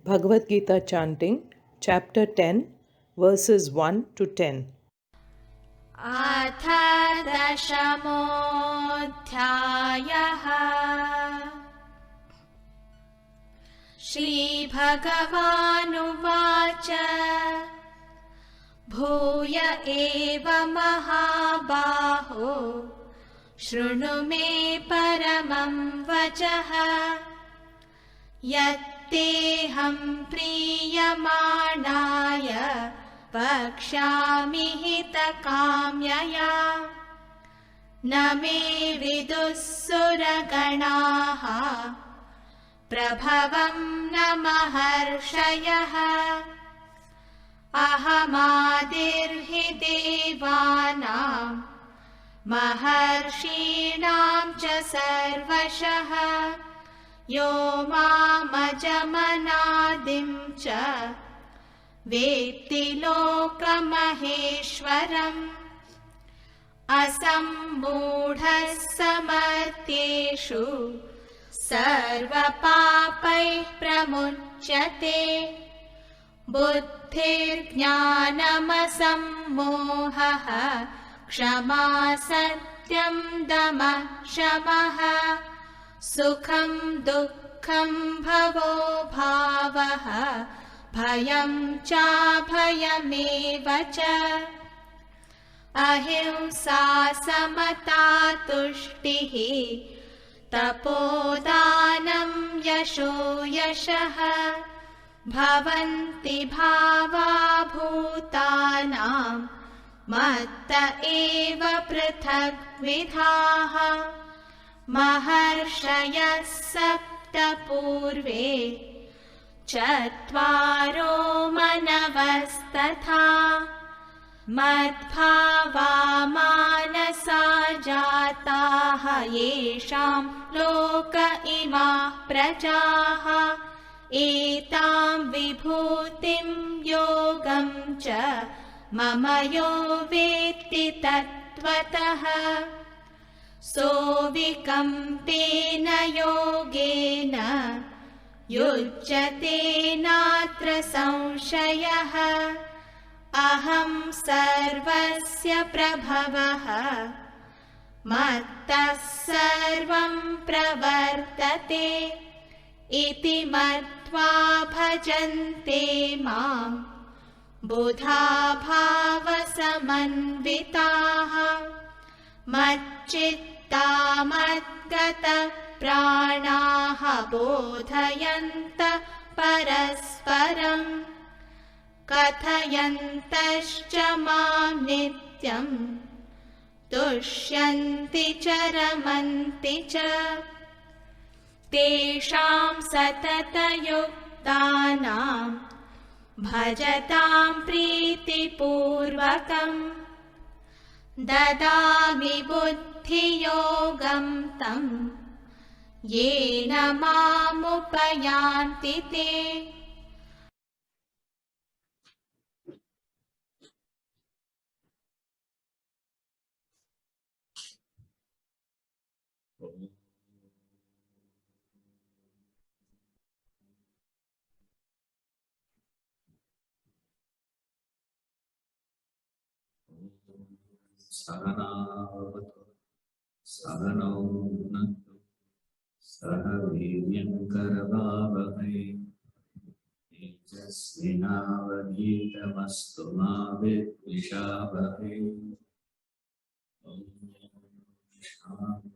Bhagavad-gita chanting, chapter 10, verses 1 to 10. अथ दशमोऽध्यायः। श्रीभगवानुवाच भूय एव महाबाहो शृणु मे परमं वचः यत्तेऽहं प्रीयमाणाय वक्ष्यामि हितकाम्यया। न मे विदुः सुरगणाः प्रभवं न महर्षयः। अहमादिर्हि देवानां महर्षीणां च सर्वशः। यो मामजमनादिं च वेत्ति लोकमहेश्वरम्। असम्मूढः समर्थ्येषु सर्वपापैः प्रमुच्यते। बुद्धिर्ज्ञानमसम्मोहः क्षमा सत्यं दमः शमः। सुखं दुःखं भवो भावः भयं चाभयमेव च। अहिंसा समता तुष्टिः तपोदानं यशो यशः। भवन्ति भावा भूतानां मत्त एव पृथग्विधाः। महर्षयः सप्त पूर्वे चत्वारो मनवस्तथा। मद्भावा मानसा जाताः येषां लोक इमाः प्रजाः। एतां विभूतिं योगं च मम यो वेत्ति तत्त्वतः। सोऽविकम्पेन योगेन युज्यते नात्र संशयः। अहं सर्वस्य प्रभवः मत्तः सर्वं प्रवर्तते। इति मत्वा भजन्ते मां बुधा भावसमन्विताः। मच्चित्ता मद्गतप्राणाः बोधयन्तः परस्परं। कथयन्तश्च मां नित्यं तुष्यन्ति च रमन्ति च। तेषां सततयुक्तानां भजतां प्रीतिपूर्वकं। ददामि बुद्धियोगं तं येन मामुपयान्ति ते। सहनावतु सहनौ भुनक्तु सह वीर्यङ्करवावहै। तेजस्विनावधीतमस्तु मा विद्विषावहै। ॐ शान्ति।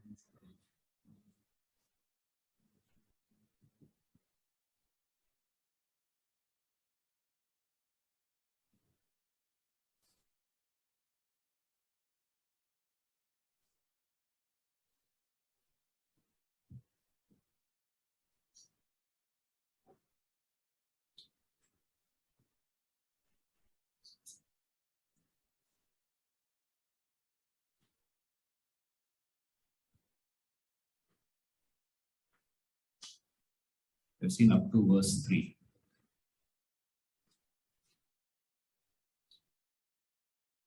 We've seen up to verse 3.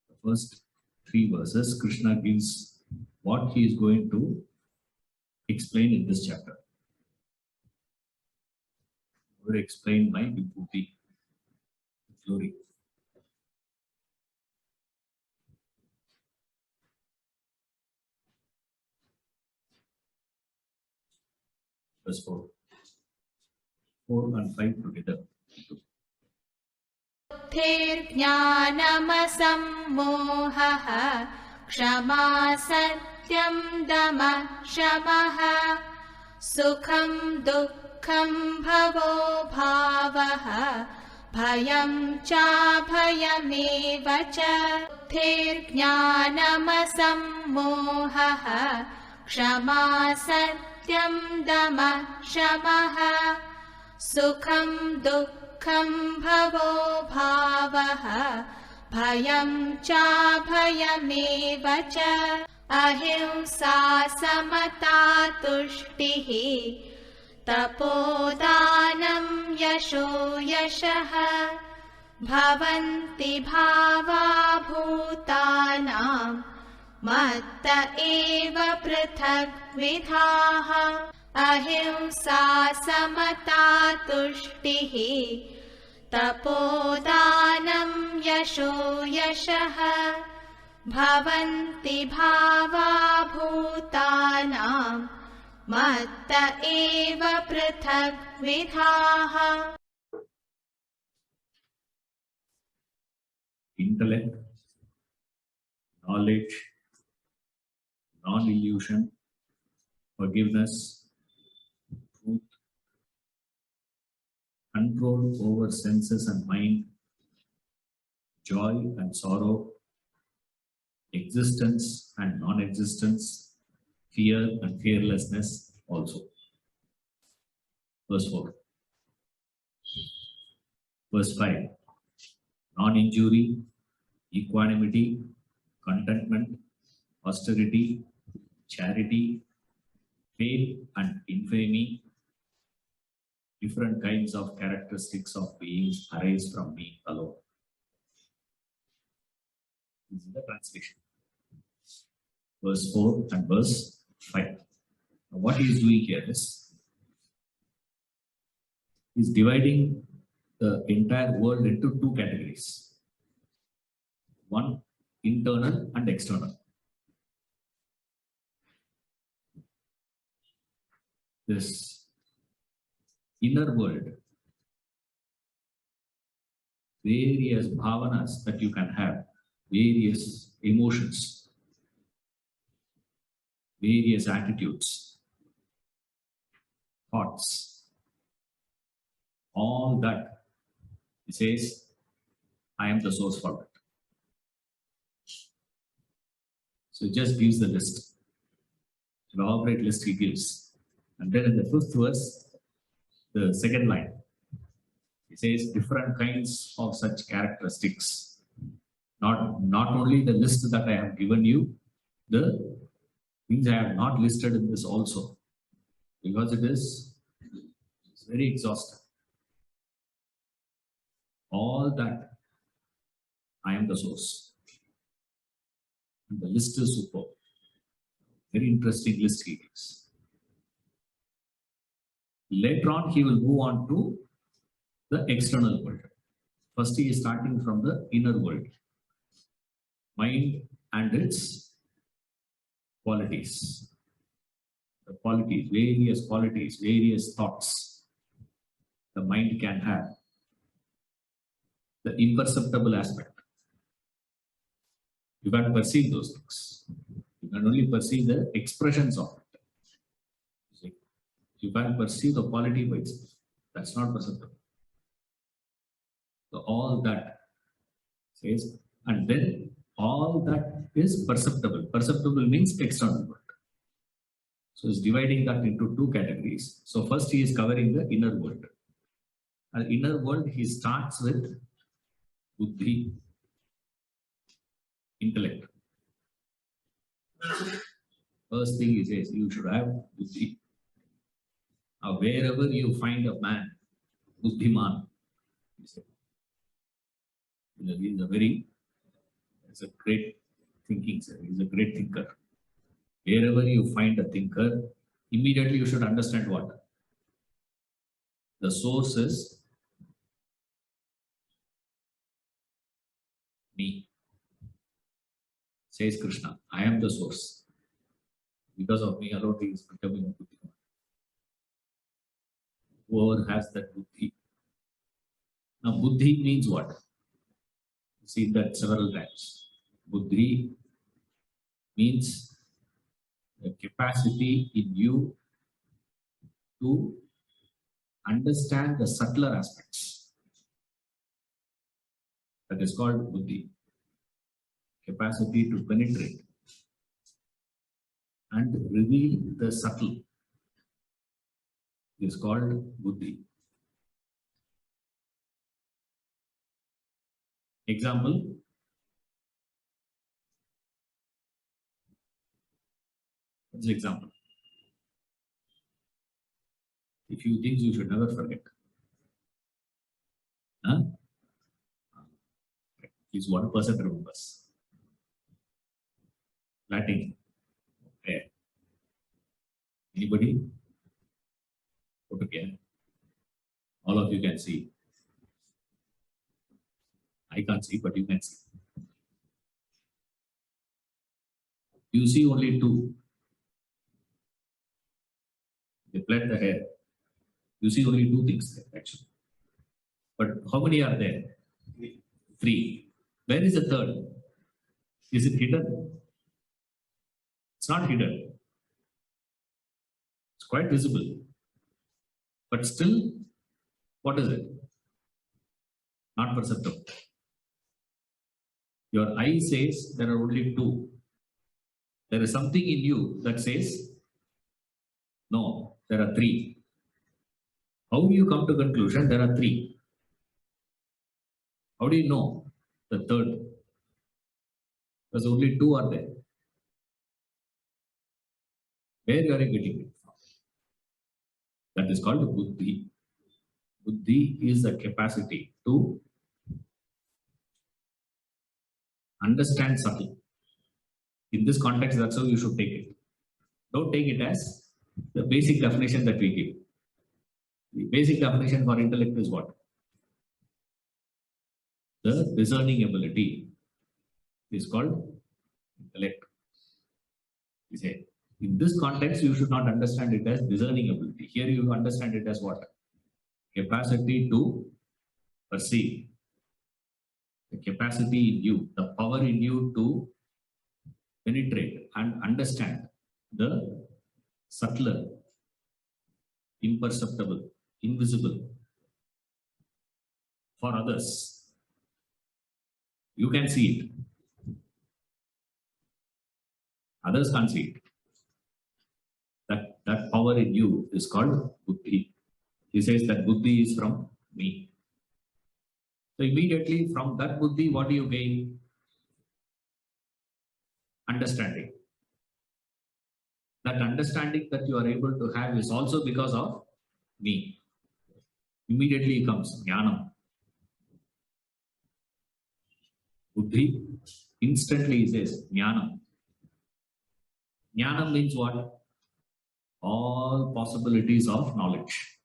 The first 3 verses, Krishna gives what he is going to explain in this chapter. I will explain my vibhuti, glory. Verse 4. 4 and 5 together. बुद्धिर्ज्ञानमसम्मोहः क्षमा सत्यं दमः शमः सुखं दुःखं भवो भावः भयं चाभयमेव च बुद्धिर्ज्ञानमसम्मोहः क्षमा सत्यं दमः शमः सुखं दुःखं भवो भावः भयं चाभयमेव च अहिंसा समता तुष्टिः तपोदानं यशो यशः भवन्ति भावा भूतानां मत्त एव पृथग्विधाः अहिंसा समता तुष्टिः तपोदानं यशो यशः भवन्ति भावा भूतानां मत्त एव पृथग्विधाः Intellect, knowledge, non-illusion, forgiveness, truth, control over senses and mind, joy and sorrow, existence and non-existence, fear and fearlessness also. Verse 4. Verse 5. Non-injury, equanimity, contentment, austerity, charity, faith and infamy, different kinds of characteristics of beings arise from me alone. This is the translation. Verse 4 and verse 5. Now what he is doing here is he's dividing the entire world into two categories. One, internal and external. This inner world, various bhavanas that you can have, various emotions, various attitudes, thoughts, all that, he says, I am the source for that. So he just gives the list, an elaborate list he gives. And then in the 5th verse, the second line, he says different kinds of such characteristics. Not only the list that I have given you, the things I have not listed in this also, because it's very exhaustive. All that, I am the source. And the list is superb. Very interesting list he gives. Later on, he will move on to the external world. First, he is starting from the inner world. Mind and its qualities. The qualities, various thoughts the mind can have. The imperceptible aspect. You can't perceive those things. You can only perceive the expressions of it. See? You can't perceive the quality by itself. That's not perceptible. So all that says, and then all that is perceptible. Perceptible means external world. So he's dividing that into two categories. So first he is covering the inner world. And inner world he starts with buddhi, intellect. First thing he says, you should have buddhi. Now wherever you find a man, buddhiman, he said, it's a great thinking, sir. He's a great thinker. Wherever you find a thinker, immediately you should understand what? The source is me. Says Krishna, I am the source. Because of me alone, he is becoming a buddhi. Whoever has that buddhi. Now, buddhi means what? See that several times. Buddhi means the capacity in you to understand the subtler aspects. That is called buddhi. Capacity to penetrate and reveal the subtle is called buddhi. Example, what's the example? A few things you should never forget. Huh? At least 1% remembers. Latin. Okay. Anybody? Okay. All of you can see. I can't see, but you can see. You see only two. They plait the hair. You see only two things there, actually. But how many are there? Three. Where is the third? Is it hidden? It's not hidden. It's quite visible. But still, what is it? Not perceptible. Your eye says there are only two. There is something in you that says, no, there are three. How do you come to conclusion there are three? How do you know the third? Because only two are there. Where you are you getting it from? That is called buddhi. Buddhi is the capacity to understand subtle. In this context, that's how you should take it. Don't take it as the basic definition that we give. The basic definition for intellect is what? The discerning ability is called intellect. We say, in this context, you should not understand it as discerning ability. Here you understand it as what? Capacity to perceive. The capacity in you, the power in you to penetrate and understand the subtler, imperceptible, invisible for others. You can see it. Others can't see it. That power in you is called buddhi. He says that buddhi is from me. So immediately from that buddhi, what do you gain? Understanding. That understanding that you are able to have is also because of me. Immediately comes jnanam. Buddhi instantly says jnanam. Jnanam means what? All possibilities of knowledge.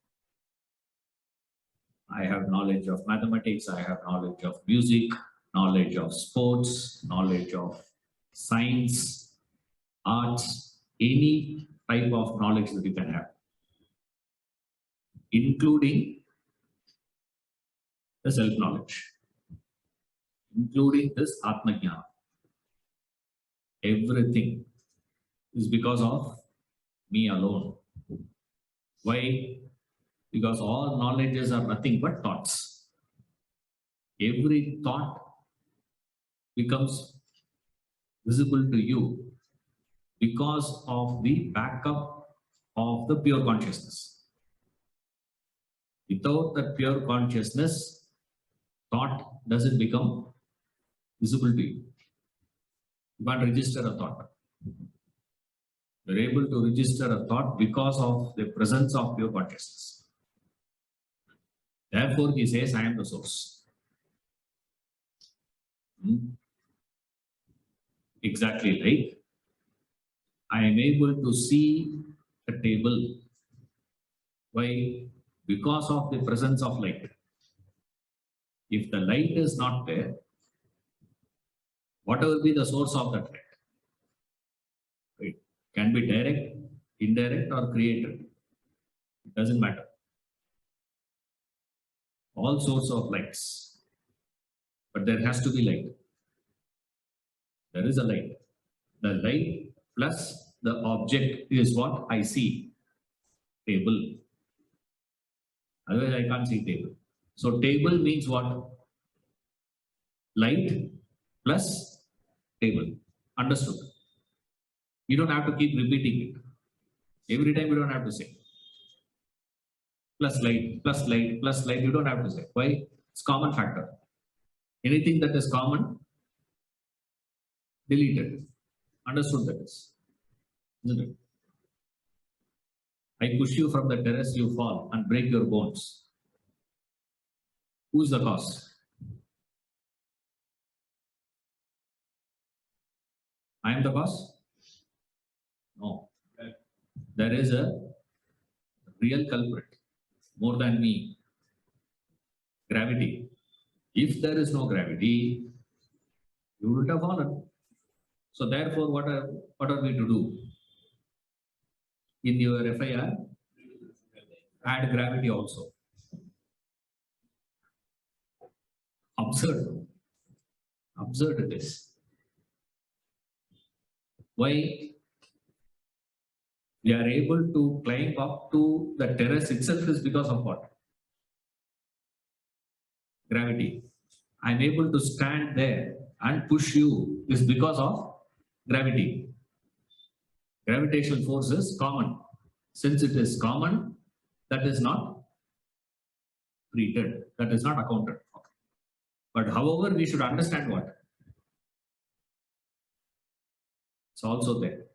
I have knowledge of mathematics, I have knowledge of music, knowledge of sports, knowledge of science, arts, any type of knowledge that you can have, including the self-knowledge, including this Atma-jnana. Everything is because of me alone. Why? Because all knowledges are nothing but thoughts. Every thought becomes visible to you because of the backup of the pure consciousness. Without that pure consciousness, thought doesn't become visible to you. You can't register a thought. You're able to register a thought because of the presence of pure consciousness. Therefore, he says, I am the source. Exactly like I am able to see a table. Why? because of the presence of light. If the light is not there, whatever be the source of that light, it can be direct, indirect, or created. It doesn't matter. All sorts of lights. But there has to be light. There is a light. The light plus the object is what I see. Table. Otherwise, I can't see table. So table means what? Light plus table. Understood? You don't have to keep repeating it. Every time you don't have to say. Plus light, plus light, plus light. You don't have to say. Why? It's common factor. Anything that is common, delete it. Understood that is. Isn't it? I push you from the terrace, you fall and break your bones. Who is the cause? I am the cause? No. There is a real culprit, more than me. Gravity. If there is no gravity, you would have fallen. So therefore, what are we to do? In your FIR, add gravity also. Absurd. Absurd it is. Why? We are able to climb up to the terrace itself is because of what? Gravity. I am able to stand there and push you is because of gravity. Gravitational force is common. Since it is common, that is not treated, that is not accounted for. But however, we should understand what? It's also there.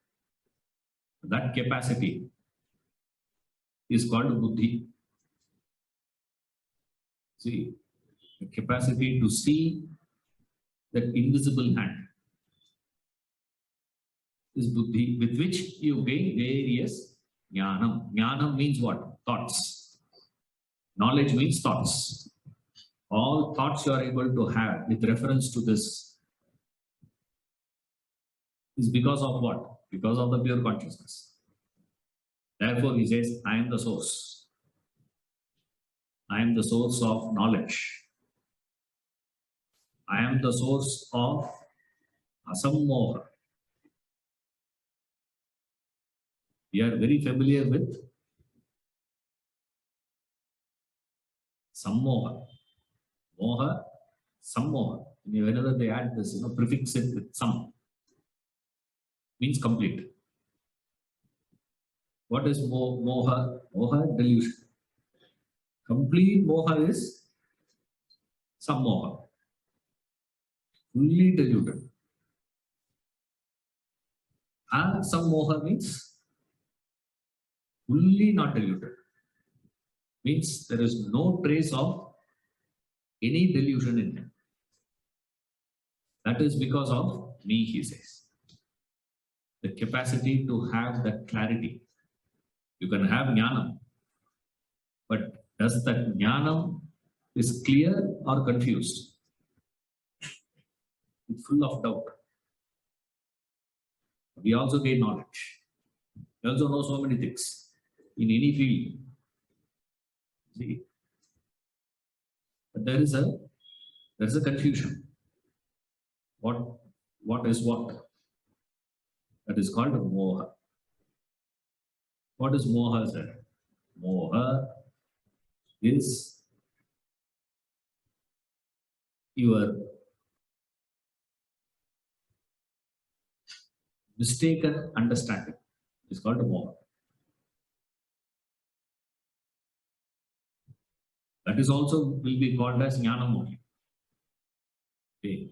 That capacity is called buddhi. See, the capacity to see that invisible hand is buddhi, with which you gain various jnanam. Jnanam means what? Thoughts. Knowledge means thoughts. All thoughts you are able to have with reference to this is because of what? Because of the pure consciousness. Therefore, he says, I am the source. I am the source of knowledge. I am the source of asammoha. We are very familiar with sammoha. Moha, sammoha. Whenever they add this, prefix it with sam, means complete. What is moha? Moha, delusion. Complete moha is sammoha. Fully deluded. And sammoha means fully not deluded. Means there is no trace of any delusion in him. That is because of me, he says. The capacity to have that clarity. You can have jnanam, but does that jnanam is clear or confused? It's full of doubt. We also gain knowledge. We also know so many things in any field. See, but there is a confusion. What is what? That is called moha. What is moha, sir? Moha is your mistaken understanding. It's called moha. That is also will be called as jnanam only. Okay.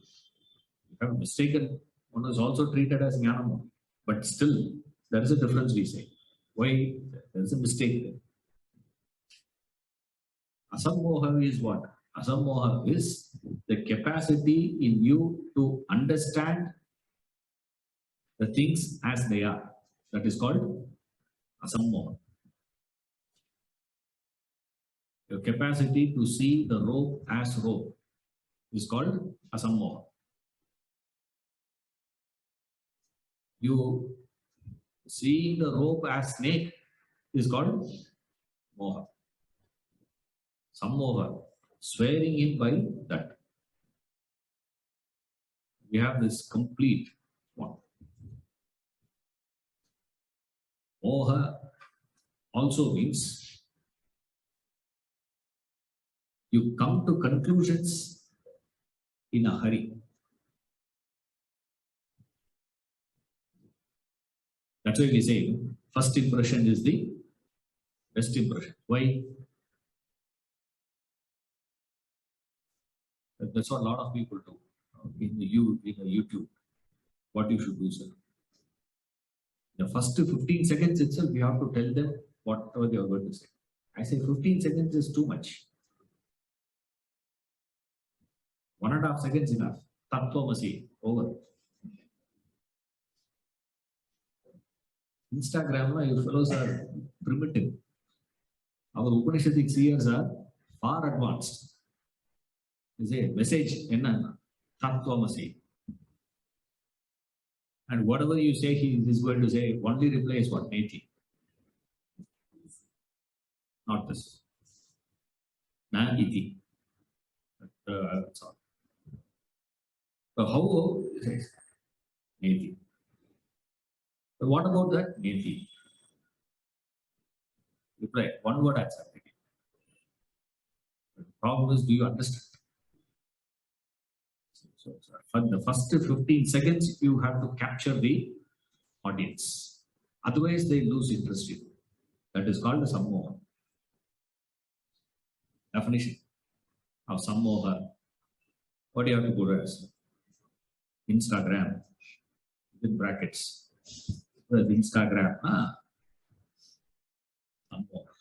You have mistaken, one is also treated as jnanam only. But still, there is a difference, we say. Why? There is a mistake there. Asammoha is what? Asammoha is the capacity in you to understand the things as they are. That is called asammoha. Your capacity to see the rope as rope is called asammoha. You seeing the rope as snake is called moha. Sammoha, swearing in by that. We have this complete one. Moha also means you come to conclusions in a hurry. That's why we say first impression is the best impression. Why? That's what a lot of people do in the YouTube. What you should do, sir. The first 15 seconds itself, you have to tell them whatever they are going to say. I say 15 seconds is too much. 1.5 seconds enough. Tattvamasi, over. Instagram, you fellows are primitive. Our Upanishadic seers are far advanced. They say, message, enna? Tattvamasi. And whatever you say, he is going to say, only reply is what? Neti. Not this. Na iti. That's all. So how it says Neti. But what about that? Neti. Reply. One word answer. The problem is, do you understand? So for the first 15 seconds, you have to capture the audience. Otherwise, they lose interest in you. That is called a sammoha. Definition of sammoha. What do you have to put as? Instagram, with brackets. With Instagram. Sammoha.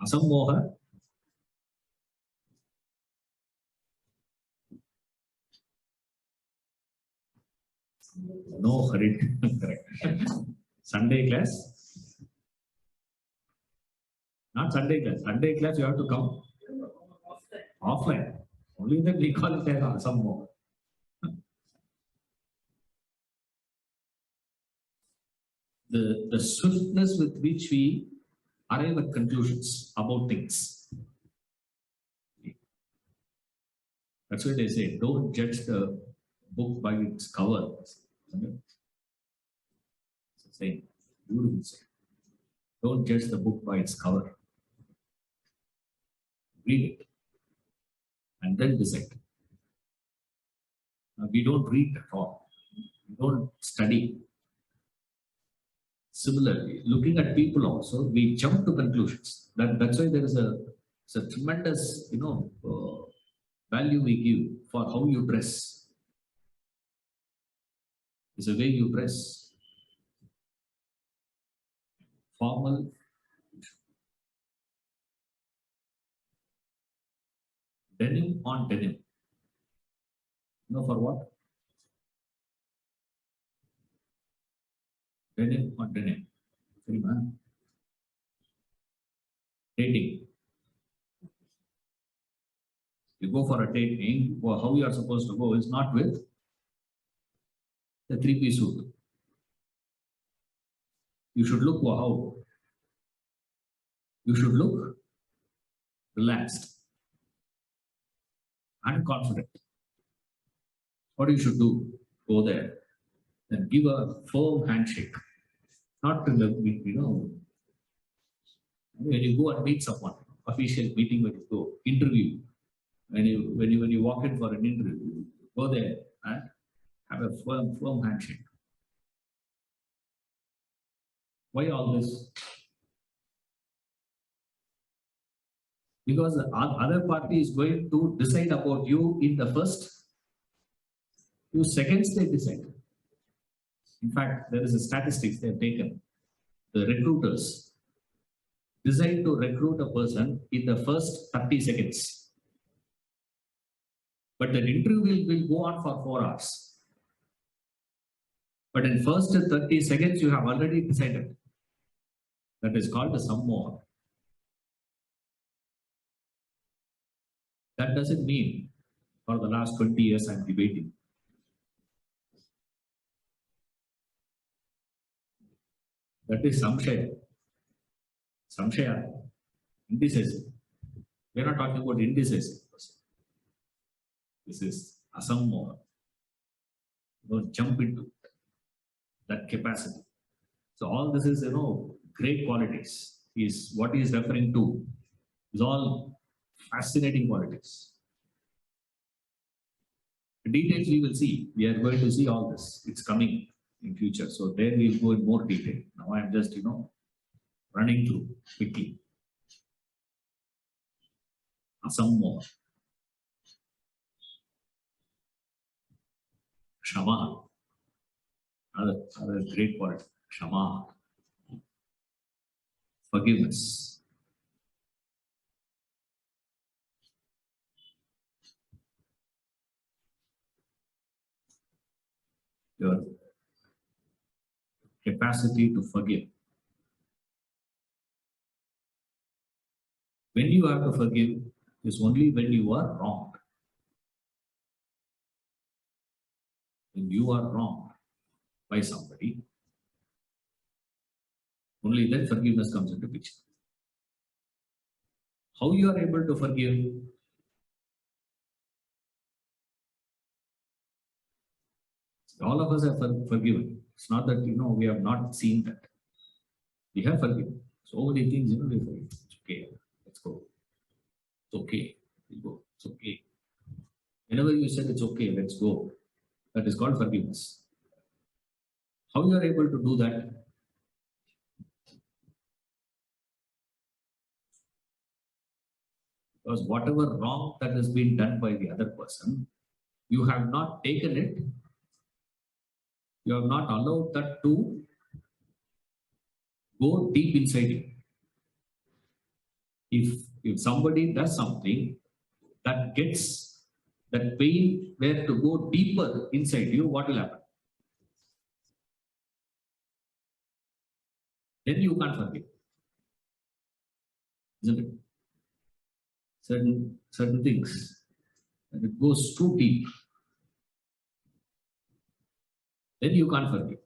Asammoha. No hurry. Correct. Sunday class. Not Sunday class. Sunday class, you have to come offline. Only then we call it asammoha. The swiftness with which we arrive at conclusions about things. That's why they say, don't judge the book by its cover. It's a saying, beautiful saying. Don't judge the book by its cover. Read it and then decide. Now, we don't read at all. We don't study. Similarly, looking at people also, we jump to conclusions. That's why there is a tremendous, value we give for how you dress. It's the way you dress. Formal. Denim on denim. For what? Denim on denim. See, man. Dating. You go for a date, how you are supposed to go is not with the three-piece suit. You should look how? You should look relaxed and confident. What you should do? Go there and give a firm handshake. Not in the, when you go and meet someone, official meeting when you go, interview. When you walk in for an interview, go there and have a firm handshake. Why all this? Because the other party is going to decide about you in the first few seconds they decide. In fact, there is a statistics they have taken. The recruiters decide to recruit a person in the first 30 seconds. But the interview will go on for 4 hours. But in first 30 seconds, you have already decided That is called some more. That doesn't mean for the last 20 years I'm debating. That is samshaya. Samshaya, indecisive. We are not talking about indecisive. This is asammoha. Don't jump into that capacity. So all this is, great qualities. Is what he is referring to. Is all fascinating qualities. The details we will see. We are going to see all this. It's coming in future. So there we'll go in more detail. Now I'm just, running through quickly. Some more. Shama. Another great quality. Shama. Forgiveness. Your capacity to forgive. When you have to forgive is only when you are wrong. When you are wrong by somebody, only then forgiveness comes into picture. How you are able to forgive? All of us have forgiven. It's not that we have not seen that. We have forgiven. So many things, we forgive. It's okay. Let's go. It's okay. We'll go. It's okay. Whenever you said it's okay, let's go. That is called forgiveness. How you are able to do that? Because whatever wrong that has been done by the other person, you have not taken it. You have not allowed that to go deep inside you. If somebody does something that gets that pain where to go deeper inside you, what will happen? Then you can't forgive. Isn't it? Certain things. And it goes too deep. Then you can't forgive.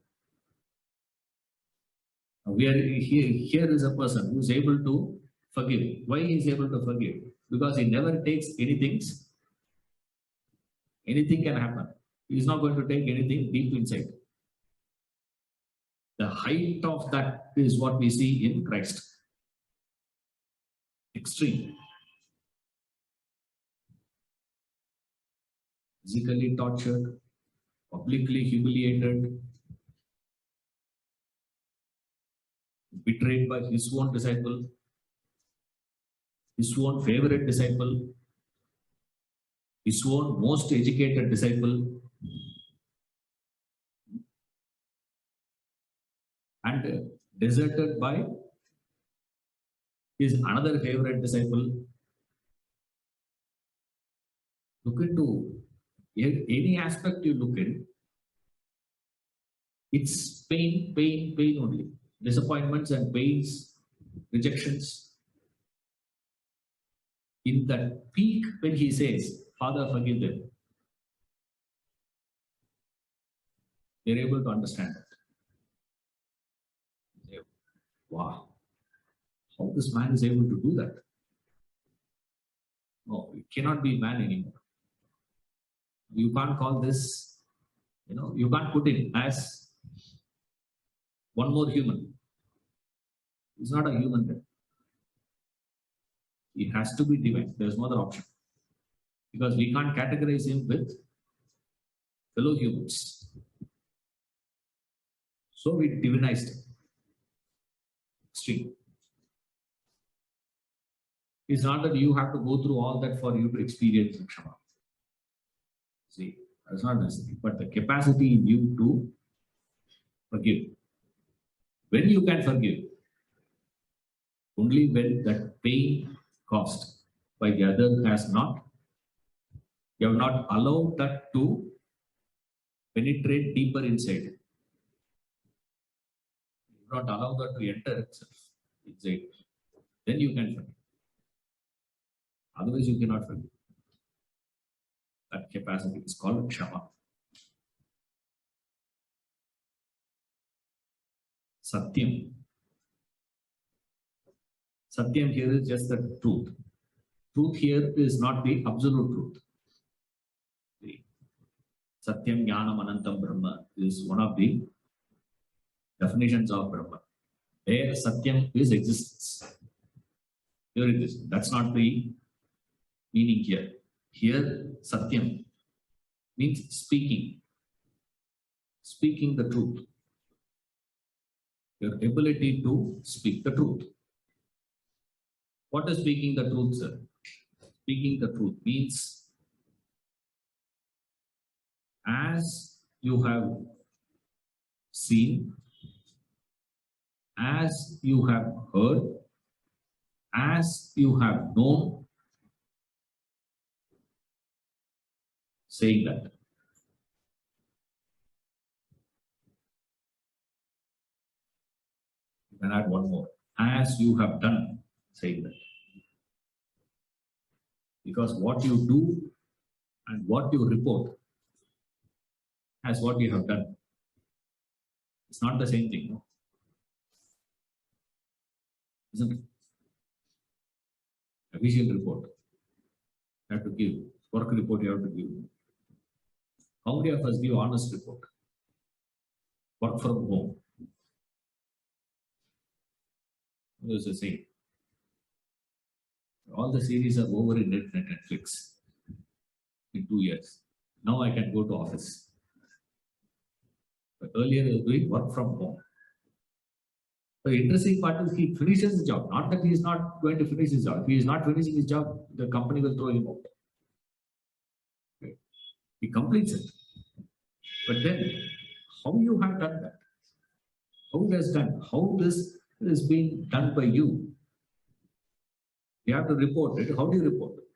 Now here is a person who is able to forgive. Why he is able to forgive? Because he never takes anything. Anything can happen. He is not going to take anything deep inside. The height of that is what we see in Christ. Extreme. Physically tortured, publicly humiliated, betrayed by his own disciple, his own favorite disciple, his own most educated disciple, and deserted by his another favorite disciple. Look into any aspect you look in, it's pain, pain, pain only. Disappointments and pains, rejections. In that peak, when he says, Father, forgive them, they're able to understand that. Wow, how this man is able to do that? No, it cannot be man anymore. You can't call this, you can't put in as one more human. He's not a human then. It has to be divine. There's no other option. Because we can't categorize him with fellow humans. So we divinized him. Extreme. It's not that you have to go through all that for you to experience Kshama. See, that's not necessary. But the capacity in you to forgive. When you can forgive, only when that pain caused by the other has not, you have not allowed that to penetrate deeper inside. You have not allowed that to enter itself. inside, then you can forgive. Otherwise, you cannot forgive. That capacity is called Kshama. Satyam. Satyam here is just the truth. Truth here is not the absolute truth. The Satyam Jnanam Anantam Brahma is one of the definitions of Brahma. There, Satyam is existence. Here it is. That's not the meaning here. Here, Satyam means speaking. Speaking the truth. Your ability to speak the truth. What is speaking the truth, sir? Speaking the truth means as you have seen, as you have heard, as you have known, saying that. You can add one more. As you have done, saying that. Because what you do and what you report as what you have done, it's not the same thing, no? Isn't it? Official report you have to give. Work report you have to give. How many of us give honest report? Work from home. What is the same? All the series are over in Netflix in 2 years. Now I can go to office. But earlier he was doing work from home. The interesting part is he finishes the job. Not that he is not going to finish his job. If he is not finishing his job, the company will throw him out. Okay. He completes it. But then, how you have done that? How it has done? How this is being done by you? You have to report it. How do you report it?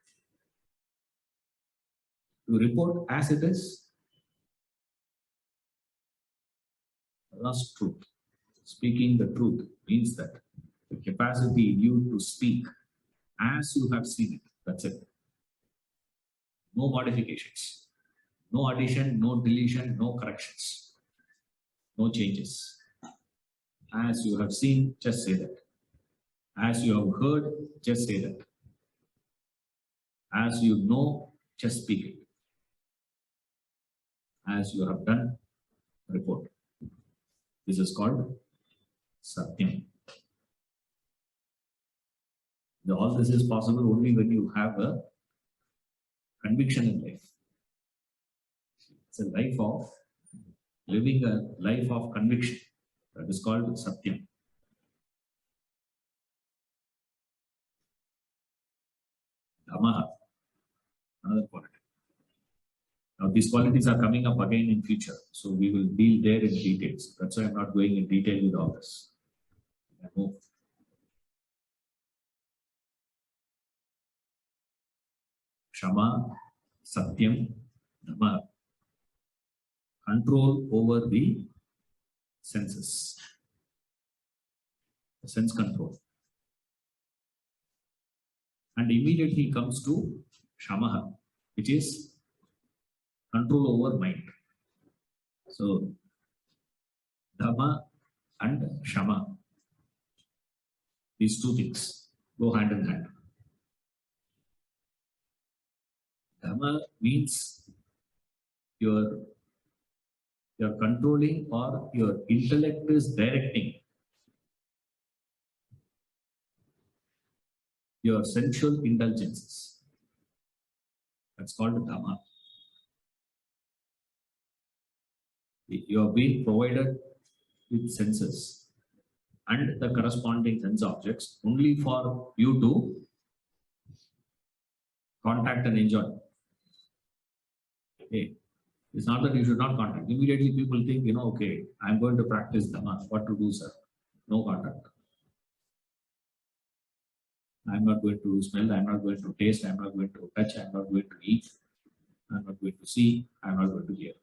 You report as it is. That's truth. Speaking the truth means that the capacity in you to speak as you have seen it. That's it. No modifications. No addition, no deletion, no corrections. No changes. As you have seen, just say that. As you have heard, just say that. As you know, just speak it. As you have done, report. This is called Satyam. All this is possible only when you have a conviction in life. It's a life of living a life of conviction. That is called Satyam. Dhammaha, another quality. Now these qualities are coming up again in future, so we will deal there in details. That's why I'm not going in detail with all this. I move. Kshama, Satyam, Dhamma. Control over the senses. The sense control. And immediately comes to Shamaha, which is control over mind. So, Dhamma and Shama, these two things go hand in hand. Dhamma means you're controlling, or your intellect is directing your sensual indulgences. That's called Dhamma. You are being provided with senses and the corresponding sense objects only for you to contact and enjoy. Okay. It's not that you should not contact. Immediately people think, okay, I'm going to practice Dhamma. What to do, sir? No contact. I'm not going to smell, I'm not going to taste, I'm not going to touch, I'm not going to eat, I'm not going to see, I'm not going to hear.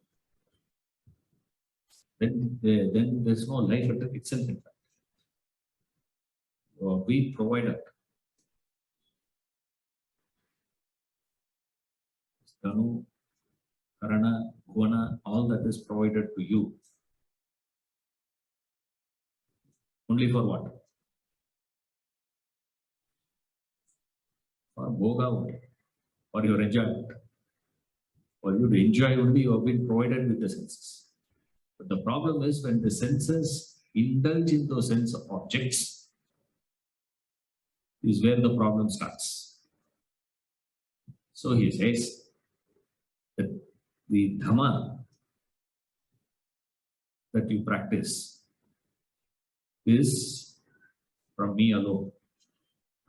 Then there's no life itself in fact. We provided. Dhanu, Karana, Bhuvana, all that is provided to you. Only for what? For bhoga only. For your enjoyment. For you to enjoy only, you have been provided with the senses. But the problem is when the senses indulge in those sense objects, is where the problem starts. So he says that the Dhamma that you practice is from me alone.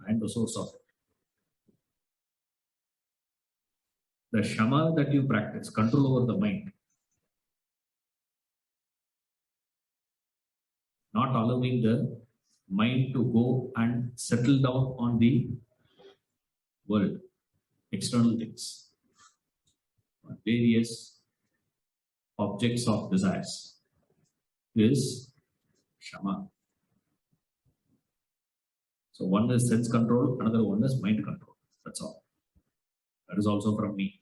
I am the source of it. The Shama that you practice, control over the mind, not allowing the mind to go and settle down on the world, external things, various objects of desires, is Shama. So one is sense control, another one is mind control. That's all. That is also from me.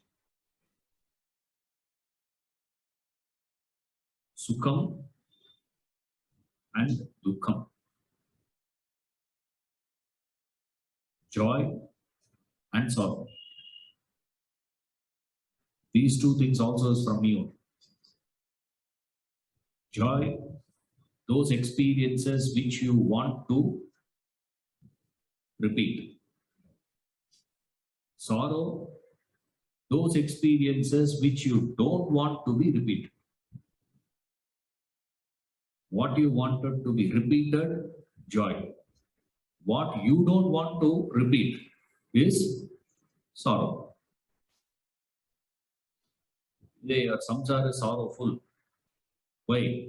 Sukham and Dukkham. Joy and sorrow. These two things also is from me only. Joy, those experiences which you want to repeat. Sorrow, those experiences which you don't want to be repeated. What you wanted to be repeated, joy. What you don't want to repeat is sorrow. Your samsara is sorrowful. Why?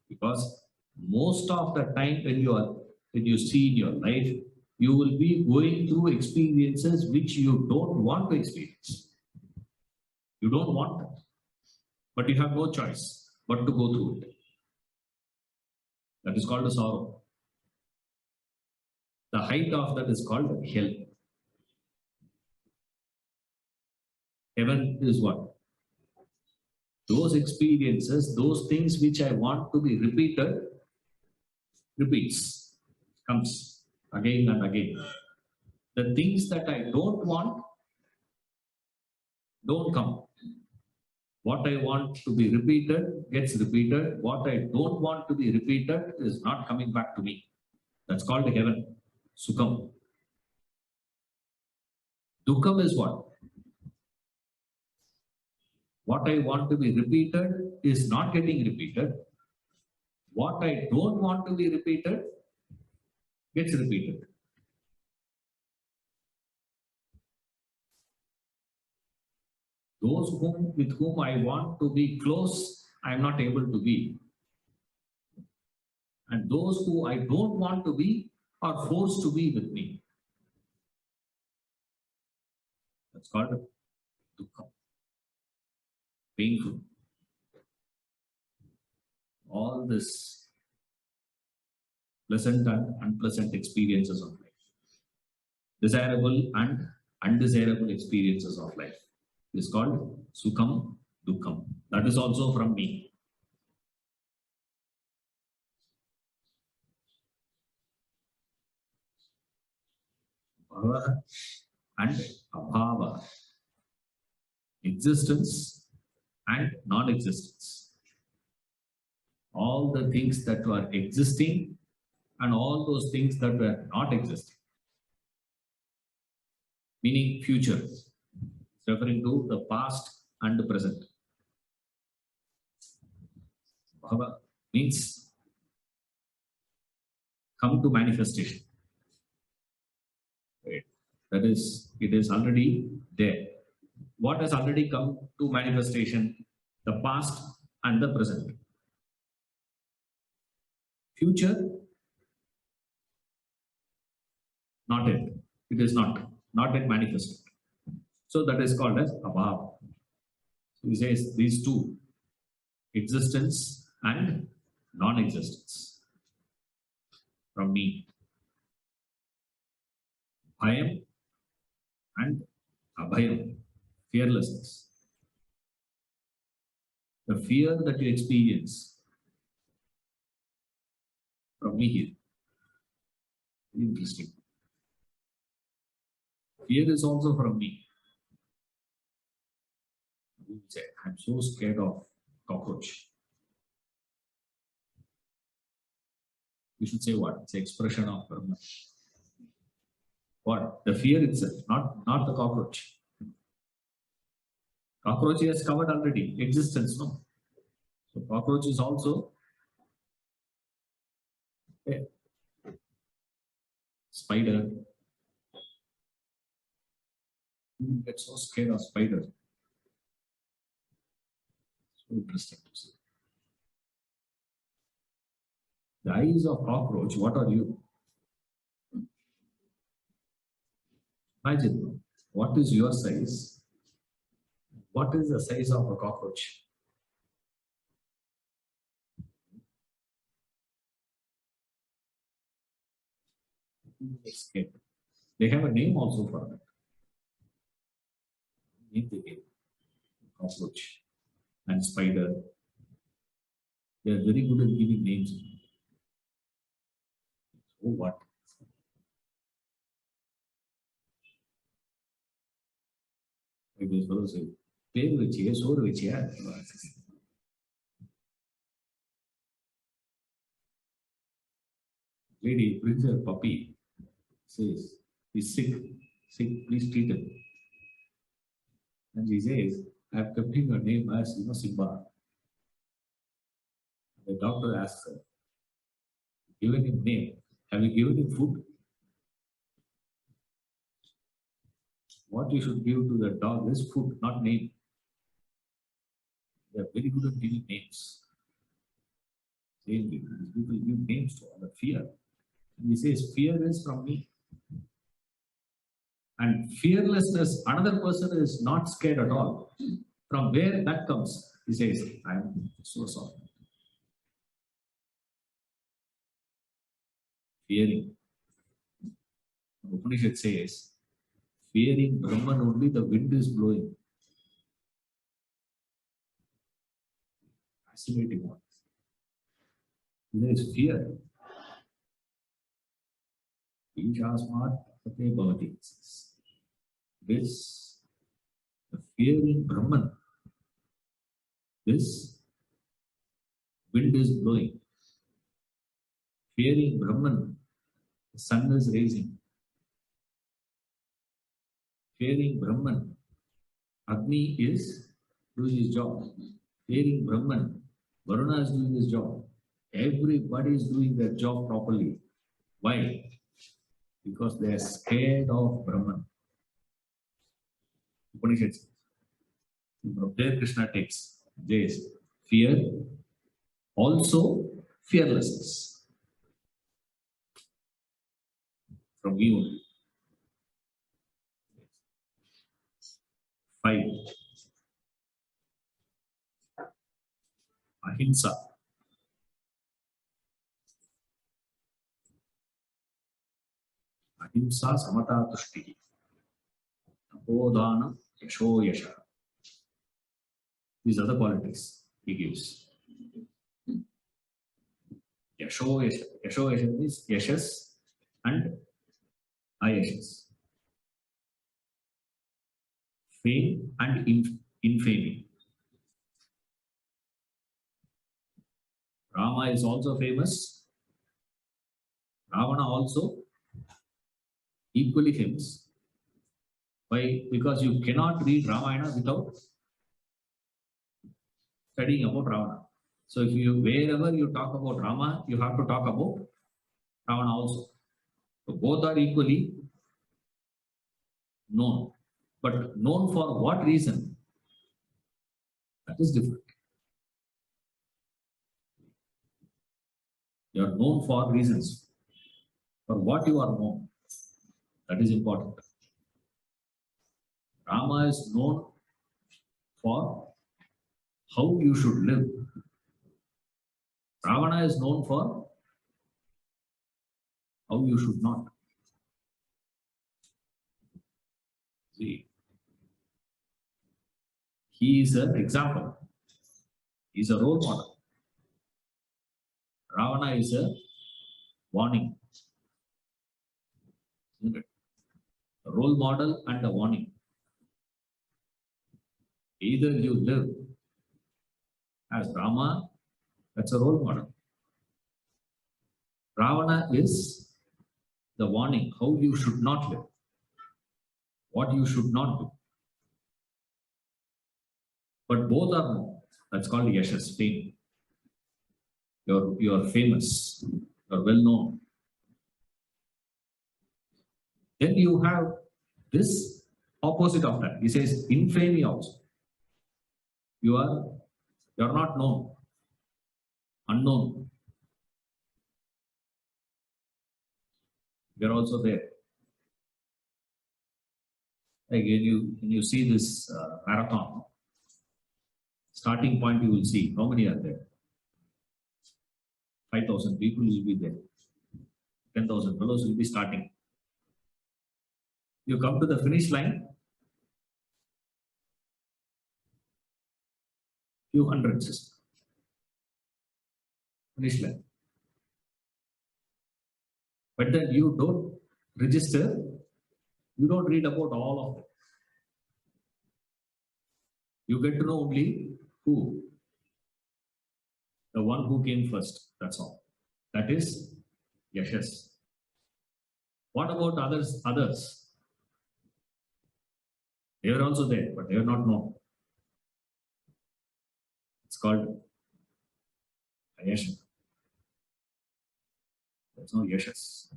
Because most of the time when you see in your life, you will be going through experiences which you don't want to experience. You don't want that. But you have no choice but to go through it. That is called a sorrow. The height of that is called hell. Heaven is what? Those experiences, those things which I want to be repeated, repeats, comes again and again. The things that I don't want, don't come. What I want to be repeated gets repeated. What I don't want to be repeated is not coming back to me. That's called heaven. Sukham. Dukkham is what? What I want to be repeated is not getting repeated. What I don't want to be repeated gets repeated. Those with whom I want to be close, I am not able to be. And those who I don't want to be are forced to be with me. That's called dukkha. Painful. All this pleasant and unpleasant experiences of life. Desirable and undesirable experiences of life is called Sukham, Dukkham. That is also from me. Bhava and Abhava. Existence and non-existence. All the things that were existing and all those things that were not existing. Meaning future. Referring to the past and the present. Bhava means come to manifestation. Right. That is, it is already there. What has already come to manifestation? The past and the present. Future, not yet. It is not yet manifested. So that is called as abhava. So he says these two, existence and non-existence, from me. Bhayam and Abhayam, fearlessness. The fear that you experience from me here. Interesting. Fear is also from me. You say, I'm so scared of cockroach. You should say what? It's an expression of Brahman. What? The fear itself, not the cockroach. Cockroach is covered already. Existence, no? So cockroach is also a spider. You get so scared of spider. So interesting to see. The eyes of cockroach, what are you? Imagine, what is your size? What is the size of a cockroach? Scared. They have a name also for that. Name they gave. Cockroach and spider. They are very good at giving names. So what? Like those fellows say, பேர் வச்சியே சோறு வச்சியா? Lady brings her puppy, says, he's sick, please treat him. And she says, I have kept him your name as Simba. The doctor asks her, given him name, have you given him food? What you should give to the dog is food, not name. They are very good at giving names. Same thing, these people give names to other fear. And he says, fear is from me. And fearlessness, another person is not scared at all. From where that comes, he says, I am so sorry. Fearing. Upanishad says, fearing Brahman only, the wind is blowing. Fascinating one. There is fear. Bijasmat pate bhavati. This, the fearing Brahman, this wind is blowing. Fearing Brahman, the sun is rising. Fearing Brahman, Agni is doing his job. Fearing Brahman, Varuna is doing his job. Everybody is doing their job properly. Why? Because they are scared of Brahman. Upanishad says. From there Krishna takes this fear, also fearlessness. From me only. 5. Ahimsa. Ahimsa samata tushti. Tapodana yasho yasha. These are the qualities he gives. Yasho yasha. Yasho yasha means yashas and ayashas. Fame and infamy. Rama is also famous. Ravana also equally famous. Why? Because you cannot read Ramayana without studying about Ravana. So if you wherever you talk about Rama, you have to talk about Ravana also. So both are equally known. But known for what reason? That is different. You are known for reasons. For what you are known. That is important. Rama is known for how you should live. Ravana is known for how you should not. See, he is an example. He is a role model. Ravana is a warning. Isn't it? A role model and a warning. Either you live as Rama, that's a role model. Ravana is the warning, how you should not live, what you should not do. But both are known. That's called yashas, fame. You're famous, you're well known. Then you have this opposite of that. He says, infamy also. You're not known, unknown. You're also there. Like when you see this marathon, starting point you will see how many are there. 5,000 people will be there. 10,000 fellows will be starting. You come to the finish line, few hundreds. Finish line. But then you don't register, you don't read about all of them. You get to know only who? The one who came first. That's all. That is yashas. What about others? Others. They are also there, but they are not known. It's called ayasha. There's no yashas.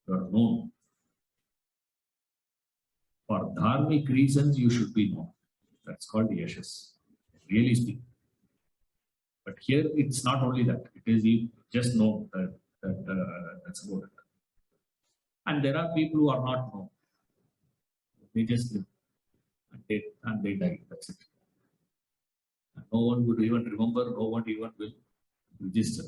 You are known. For dharmic reasons, you should be known. That's called yashas. Really speaking. But here it's not only that. It is you just know that's about it. And there are people who are not known. They just live and they die. That's it. And no one would even remember, no one even will register.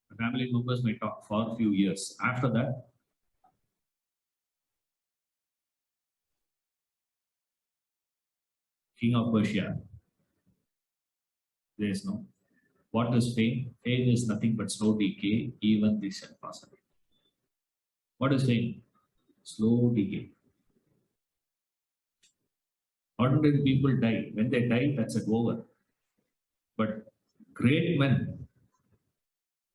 The family members may talk for a few years. After that, King of Persia, there is no. What is fame? Fame is nothing but slow decay, even this shall pass away. What is fame? Slow decay. Ordinary people die. When they die, that's it over. But great men,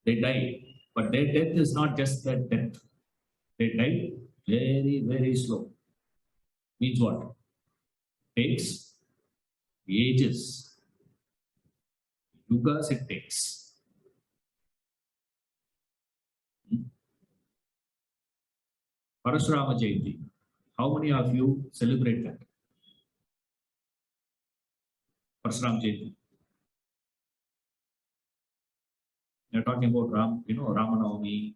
they die. But their death is not just their death. They die very, very slow. Means what? Takes ages. Yugas it takes. Parashurama Jayanti. How many of you celebrate that? Parashurama Jayanti. You're talking about Ramanavami,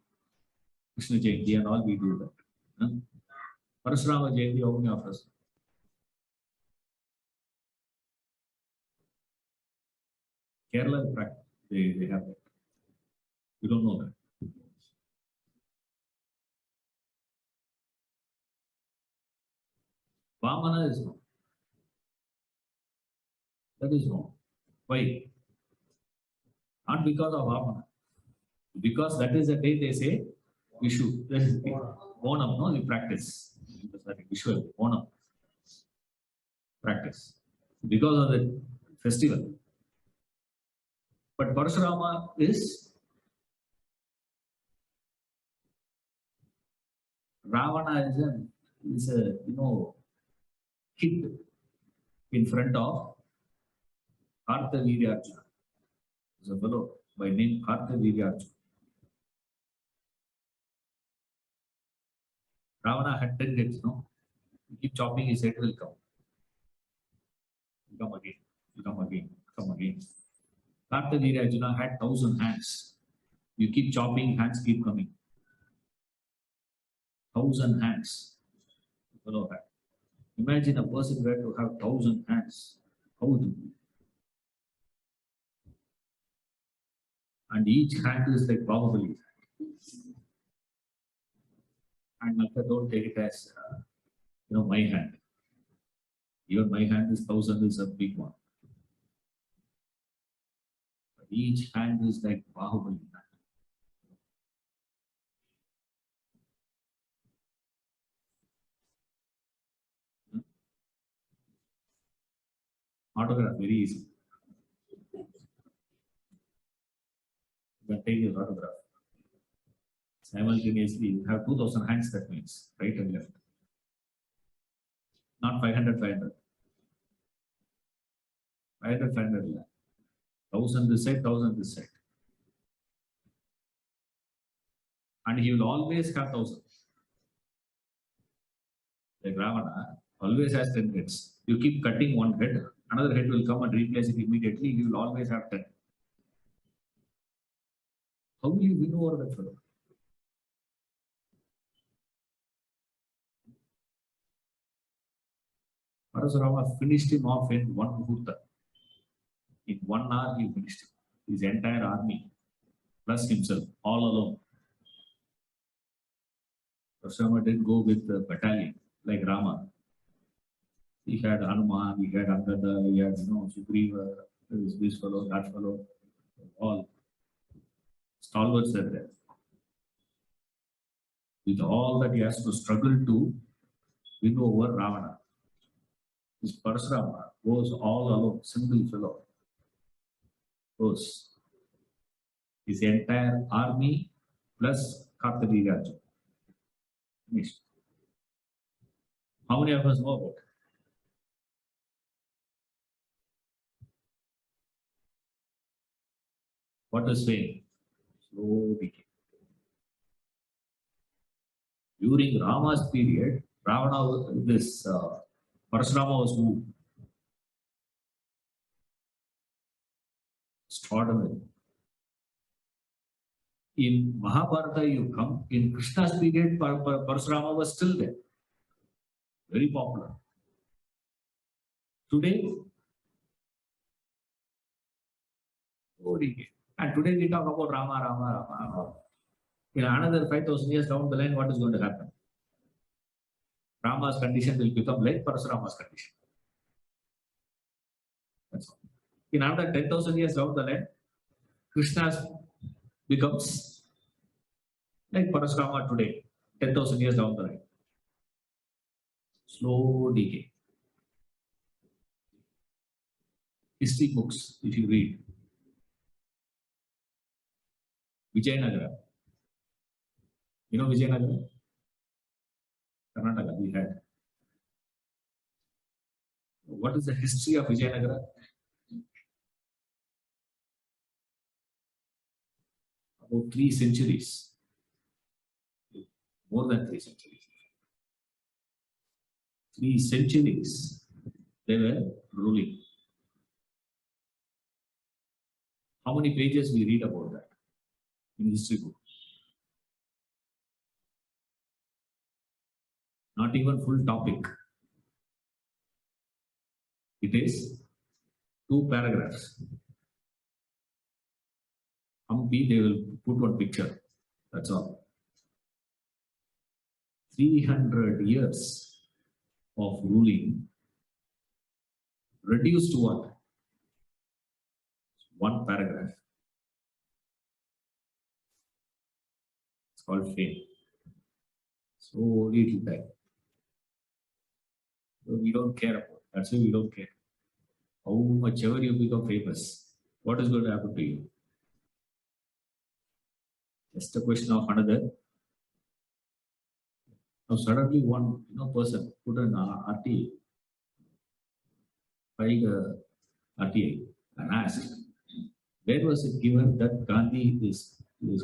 Krishna Jayanti and all, we do that. Huh? Parashurama Jayanti, how many of us? Kerala, in fact, they have that. You don't know that. Vamana is wrong. That is wrong. Why? Not because of Vamana. Because that is the day they say we should. That is Onam, no? We practice. Visual, Onam. Practice. Because of the festival. But Parashurama is Ravana is a kid in front of Kartavirya. There's a fellow by name Kartavirya. Ravana had 10 heads, no? You keep chopping, his head will come. Come again, come again, come again. Kartavirya had 1,000 hands. You keep chopping, hands keep coming. 1,000 hands. Fellow had. Imagine a person who had to have 1,000 hands. How would it be? And each hand is like Bahubali. And don't take it as, my hand. Even my hand is 1,000 is a big one. But each hand is like Bahubali. Autograph, very easy. You can take your autograph. Simultaneously, you have 2,000 hands, that means right and left. Not 500, 500. 500, 500. 1,000 this side, 1,000 this side. And he will always have 1,000. Like Ravana always has 10 heads. You keep cutting one head, another head will come and replace it immediately. He will always have 10. How will you win over that fellow? Parasurama finished him off in one muhurta. In 1 hour, he finished him. His entire army, plus himself, all alone. Parasurama didn't go with the battalion like Rama. He had Hanuman, he had Angada, he had Sugriva, this fellow, that fellow, all stalwarts are there. With all that he has to struggle to win over Ravana. This Parasurama goes all alone, single fellow. Goes his entire army plus Kartaviraj. Finished. How many of us know about it? What is fame? Slow decay. During Rama's period, Parasurama was who? Extraordinary. In Mahabharata, you come, in Krishna's period, Parasurama was still there. Very popular. Today, slow decay. And today we talk about Rama. In another 5,000 years down the line, what is going to happen? Rama's condition will become like Parasurama's condition. That's all. In another 10,000 years down the line, Krishna becomes like Parasurama today, 10,000 years down the line. Slow decay. History books, if you read, Vijayanagara. You know Vijayanagara? Karnataka, we had. What is the history of Vijayanagara? About 3 centuries. More than 3 centuries. 3 centuries they were ruling. How many pages we read about that in history book? Not even full topic. It is 2 paragraphs. Hampi, they will put one picture. That's all. 300 years of ruling reduced to what? 1 paragraph. It's called fame. So little time. So we don't care about it. That's why we don't care. How much ever you become famous, what is going to happen to you? Just a question of another. Now suddenly one person put an RTA, filed RTA and asked, where was it given that Gandhi is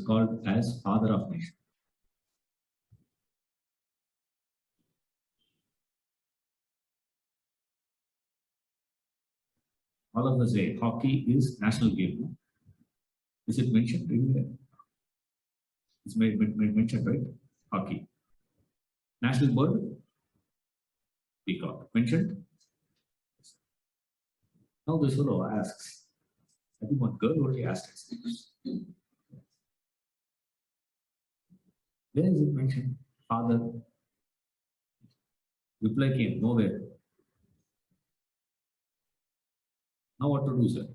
called as father of nation? All of us say hockey is national game. Is it mentioned anywhere? It's mentioned, right? Hockey. National bird? Peacock. Mentioned? Now this fellow asks, I think one girl only asked it. Where is it mentioned? Father, reply came, nowhere. Now what to do, sir?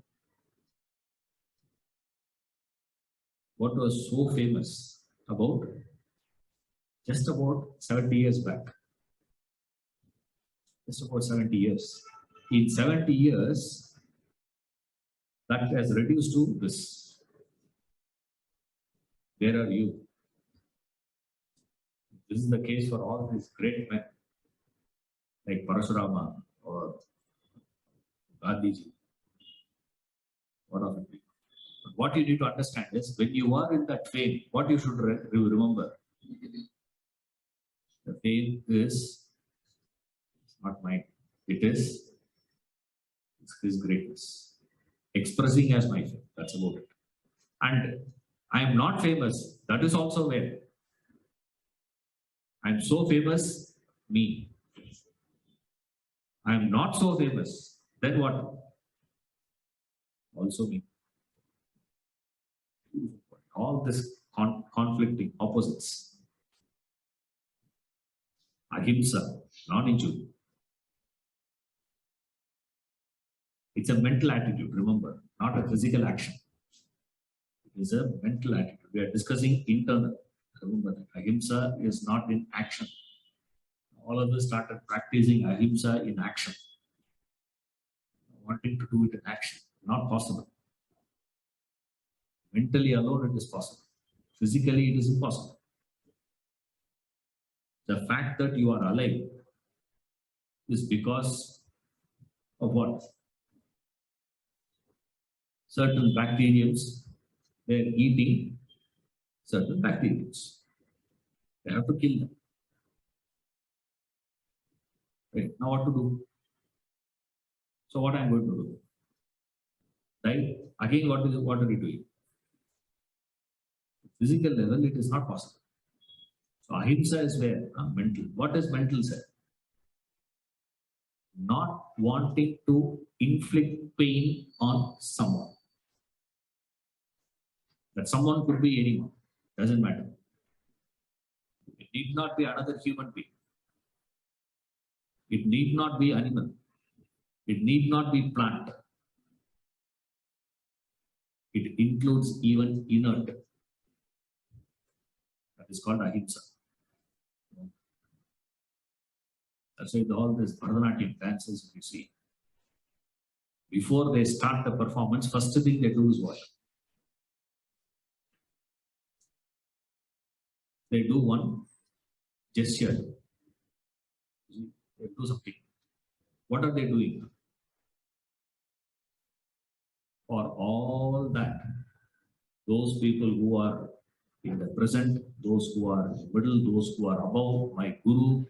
What was so famous about just about 70 years back? Just about 70 years. In 70 years, that has reduced to this. Where are you? This is the case for all these great men like Parashurama or Gandhiji. What of it? But what you need to understand is when you are in that fame, what you should remember. The fame is not mine. It is his greatness. Expressing as my fame. That's about it. And I am not famous. That is also where. I am so famous, me. I am not so famous. Then what? Also me. All this conflicting opposites. Ahimsa, non-injury. It's a mental attitude, remember, not a physical action. It is a mental attitude. We are discussing internal. Remember that ahimsa is not in action. All of us started practicing ahimsa in action. Wanting to do it in action. Not possible. Mentally alone it is possible. Physically it is impossible. The fact that you are alive is because of what? Certain bacteriums, they are eating certain bacteriums. They have to kill them. Right? Now what to do? So what I am going to do? Right? Again, what are you doing? Physical level, it is not possible. So ahimsa is where? Mental. What is mental say? Not wanting to inflict pain on someone. That someone could be anyone. Doesn't matter. It need not be another human being. It need not be animal. It need not be plant. It includes even inert. That is called ahimsa. That's why all these Bharatanatyam dances you see. Before they start the performance, first thing they do is what? They do one gesture. They do something. What are they doing? For all that, those people who are in the present, those who are in the middle, those who are above, my guru,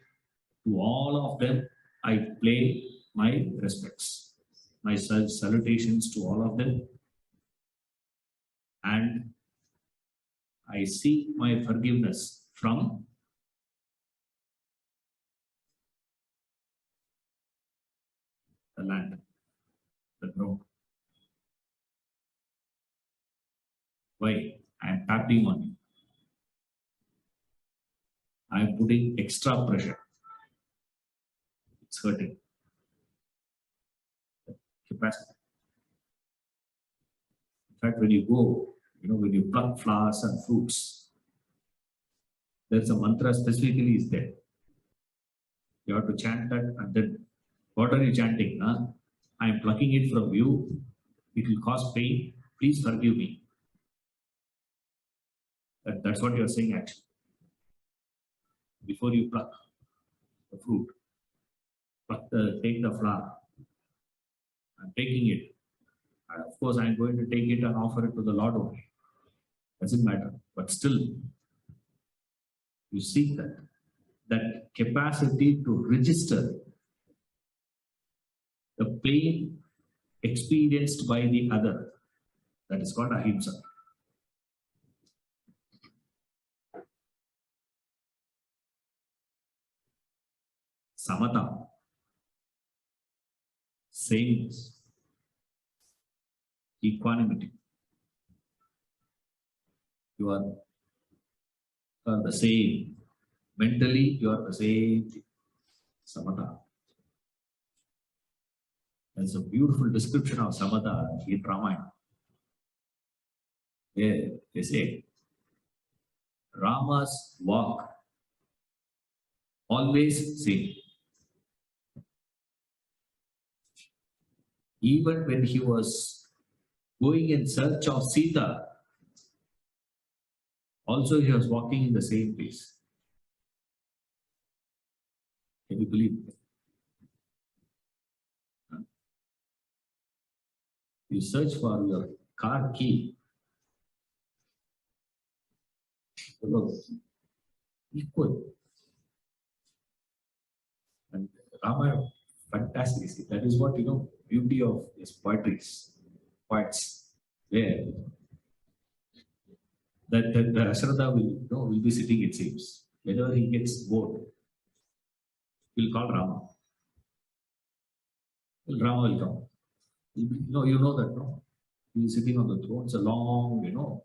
to all of them, I pay my respects, my salutations to all of them, and I seek my forgiveness from the land, the ground. Why? I am tapping on you. I am putting extra pressure. It's hurting. Capacity. In fact, when you go, when you pluck flowers and fruits, there's a mantra specifically is there. You have to chant that, and then what are you chanting? I am plucking it from you. It will cause pain. Please forgive me. That's what you are saying actually. Before you pluck the fruit, take the flower. I'm taking it. And of course, I'm going to take it and offer it to the Lord only. Doesn't matter. But still, you seek that capacity to register the pain experienced by the other. That is called ahimsa. Samatha. Sameness. Equanimity. You are the same. Mentally, you are the same thing. Samatha. There's a beautiful description of samatha in Ramayana. Where they say, Rama's walk always same. Even when he was going in search of Sita, also he was walking in the same pace. Can you believe it? You search for your car key. Equal. And Rama, fantastic. See, that is what, beauty of his poetries, poets, where that the Rasharada will be sitting, it seems. Whenever he gets bored, he'll call Rama. Well, Rama will come. You know that, no? He's sitting on the throne. It's a long,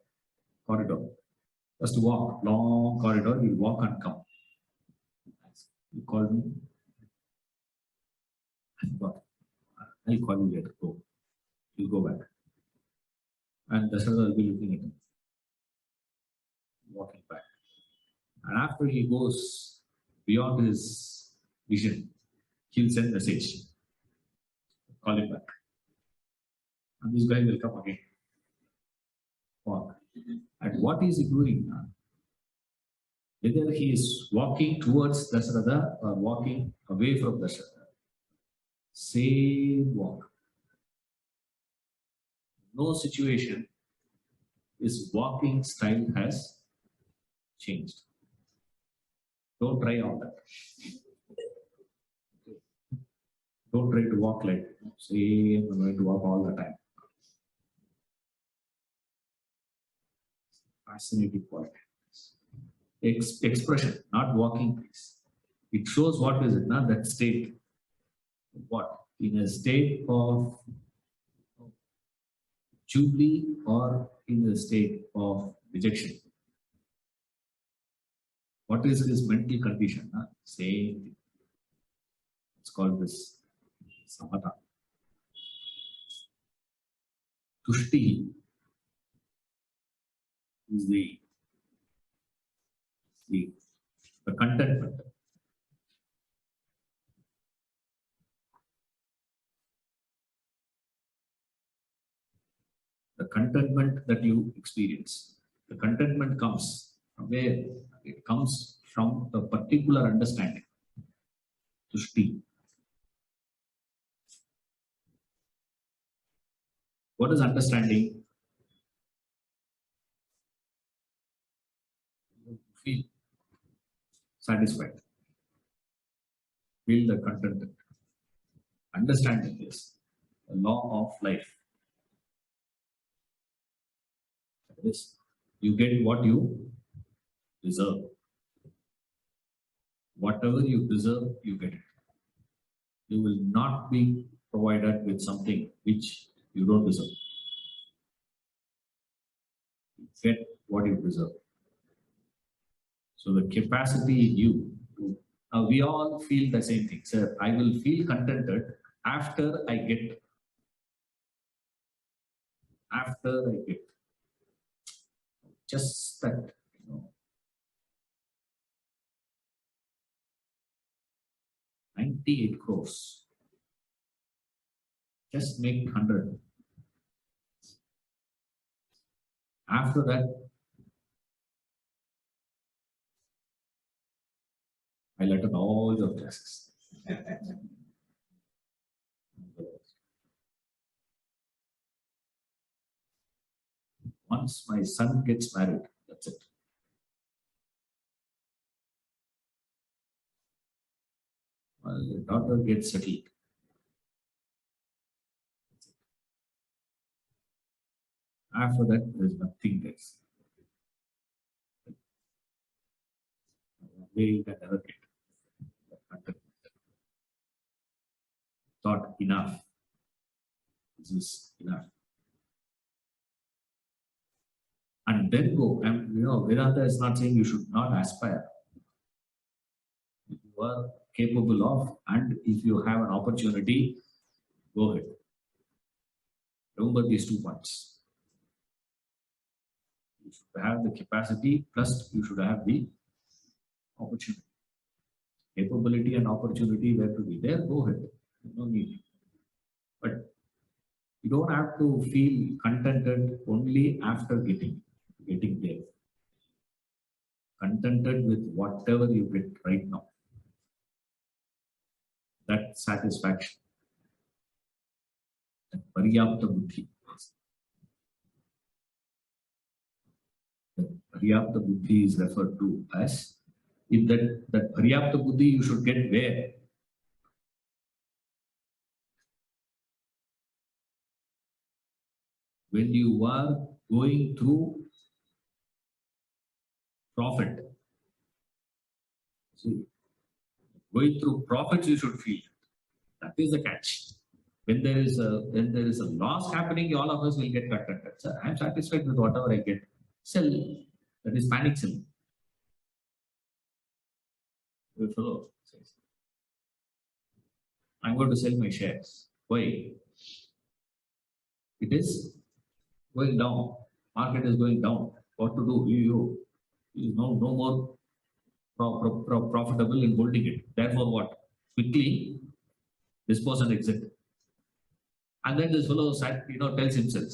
corridor. Just walk, long corridor. He'll walk and come. You call me. I forgot. I'll call you later. Go. He'll go back. And Dasharatha will be looking at him, walking back. And after he goes beyond his vision, he'll send message. Call him back. And this guy will come again. Walk. And what is he doing now? Whether he is walking towards Dasharatha or walking away from Dasharatha, same walk. No situation, his walking style has changed. Don't try all that. Don't try to walk like same. I'm going to walk all the time. Fascinating point. Expression, not walking, please. It shows what is it, not that state. What? In a state of jubilee or in a state of rejection. What is his mental condition? Huh? Same thing. It's called this samatha. Tushti is the contentment. The contentment that you experience. The contentment comes from where? It comes from a particular understanding. Tushti. What is understanding? Feel satisfied. Feel the contentment. Understanding is the law of life. That is, you get what you deserve. Whatever you deserve, you get it. You will not be provided with something which you don't deserve. You get what you deserve. So the capacity in you to, we all feel the same thing. Sir, I will feel contented after I get. After I get. Just that, 98 crores. Just make 100. After that, I let out all your taxes. Once my son gets married, that's it. Well, the daughter gets settled. After that, there's nothing else. They can never get that contentment. Thought enough. This is enough. And then go. And Vedanta is not saying you should not aspire. are capable of, and if you have an opportunity, go ahead. Remember these 2 points. You should have the capacity, plus you should have the opportunity. Capability and opportunity were to be there, go ahead. No need. But you don't have to feel contented only after getting there. Contented with whatever you get right now. That satisfaction. That paryapta buddhi. That paryapta buddhi is referred to as, if that paryapta buddhi you should get where? When you are going through profit. See, going through profits you should feel. That is the catch. When there is a loss happening, all of us will get contented. So I am satisfied with whatever I get. Sell. That is panic selling. The fellow says, I'm going to sell my shares. Why? It is going down. Market is going down. What to do? You no more profitable in holding it. Therefore, what? Quickly dispose and exit. And then this fellow tells himself,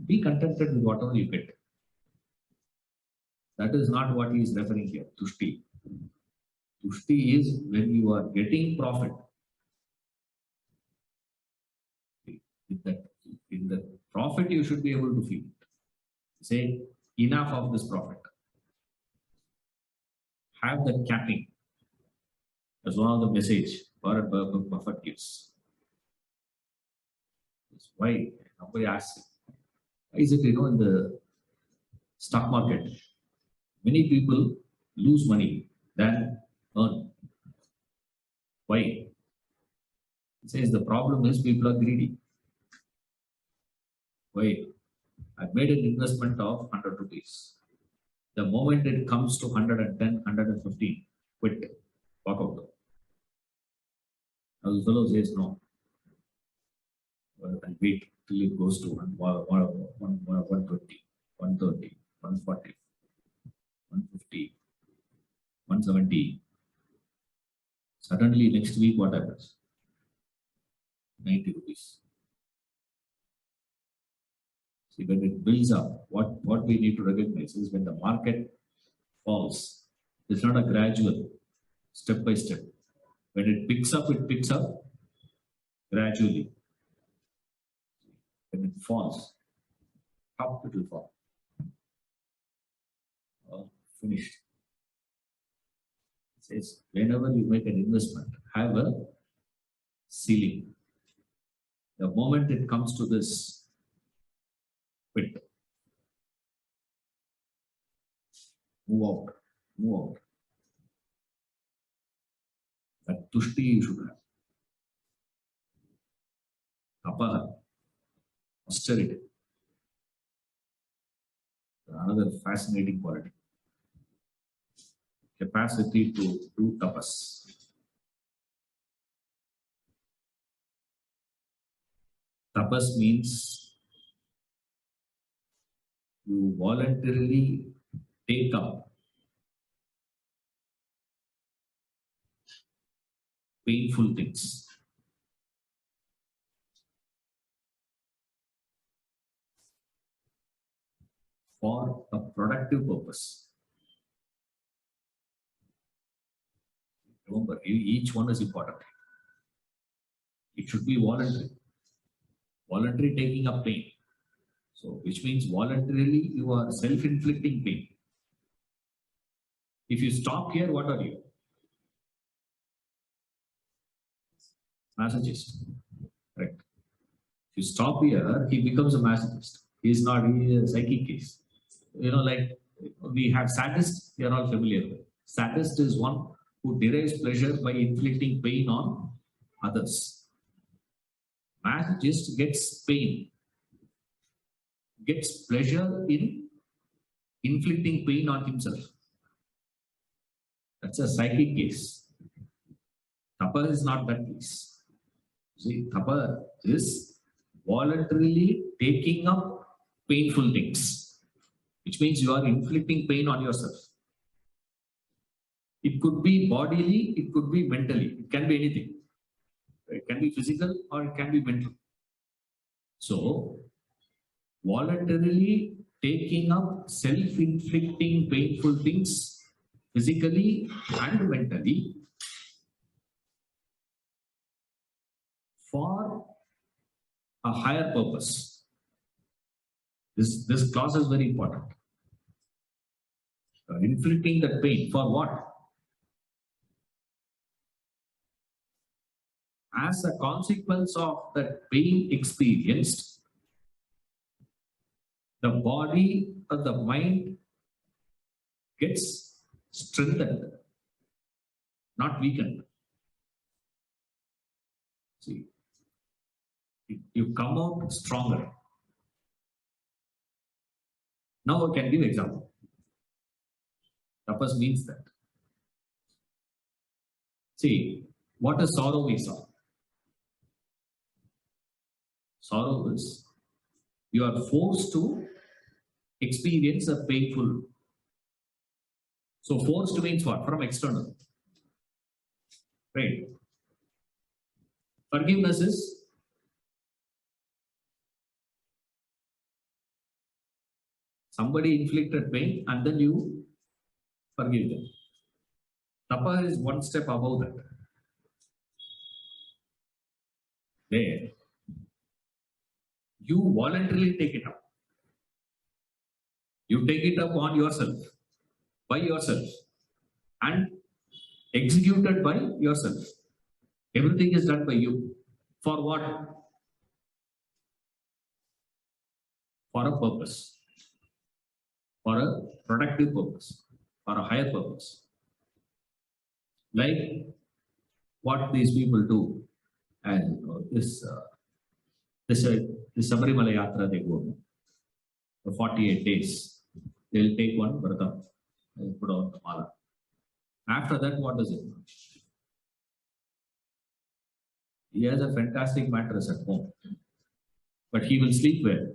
be contented with whatever you get. That is not what he is referring here. Tushti. Tushti is when you are getting profit. In the profit, you should be able to feel it. Say, enough of this profit. Have that capping. That's one of the message Warren Buffett gives. That's why nobody asks, why is it, in the stock market, many people lose money than earn. Why? It says the problem is people are greedy. Why? I made an investment of 100 rupees. The moment it comes to 110, 115, quit, walk out. Now the fellow says no. Well, I'll wait till it goes to 120, 130, 140, 150, 170. Suddenly next week what happens? 90 rupees. See, when it builds up, what we need to recognize is when the market falls, it's not a gradual, step by step. When it picks up gradually. When it falls, up it will fall. Finished. It says, whenever you make an investment, have a ceiling. The moment it comes to this, quit. Move out. That tushti you should have. Tapa, austerity. Another fascinating quality. Capacity to do tapas. Tapas means you voluntarily take up painful things. For a productive purpose. Remember, each one is important. It should be voluntary. Voluntary taking up pain. So, which means voluntarily you are self-inflicting pain. If you stop here, what are you? Masochist. Correct. If you stop here, he becomes a masochist. He is a psychic case. Like we have sadist, you are all familiar with. Sadist is one who derives pleasure by inflicting pain on others. Masochist gets pain, gets pleasure in inflicting pain on himself. That's a psychic case. Tapa is not that peace. See, tapa is voluntarily taking up painful things, which means you are inflicting pain on yourself. It could be bodily, it could be mentally, it can be anything. It can be physical or it can be mental. So, voluntarily taking up self-inflicting painful things physically and mentally for a higher purpose. This clause is very important. Inflicting that pain for what? As a consequence of that pain experienced, the body or the mind gets strengthened, not weakened. See, you come out stronger. Now I can give example. Tapas means that. See, what is sorrow we saw? Sorrow is you are forced to experience a painful. So forced means what? From external. Right. Forgiveness is somebody inflicted pain and then you forgive them. Tapa is one step above that. There, you voluntarily take it up. You take it up on yourself, by yourself, and executed by yourself. Everything is done by you. For what? For a purpose. For a productive purpose. For a higher purpose. Like what these people do. And this Sabarimala Yatra they go for 48 days. They'll take one vrata and put on the mala. After that, what does it do? He has a fantastic mattress at home. But he will sleep where?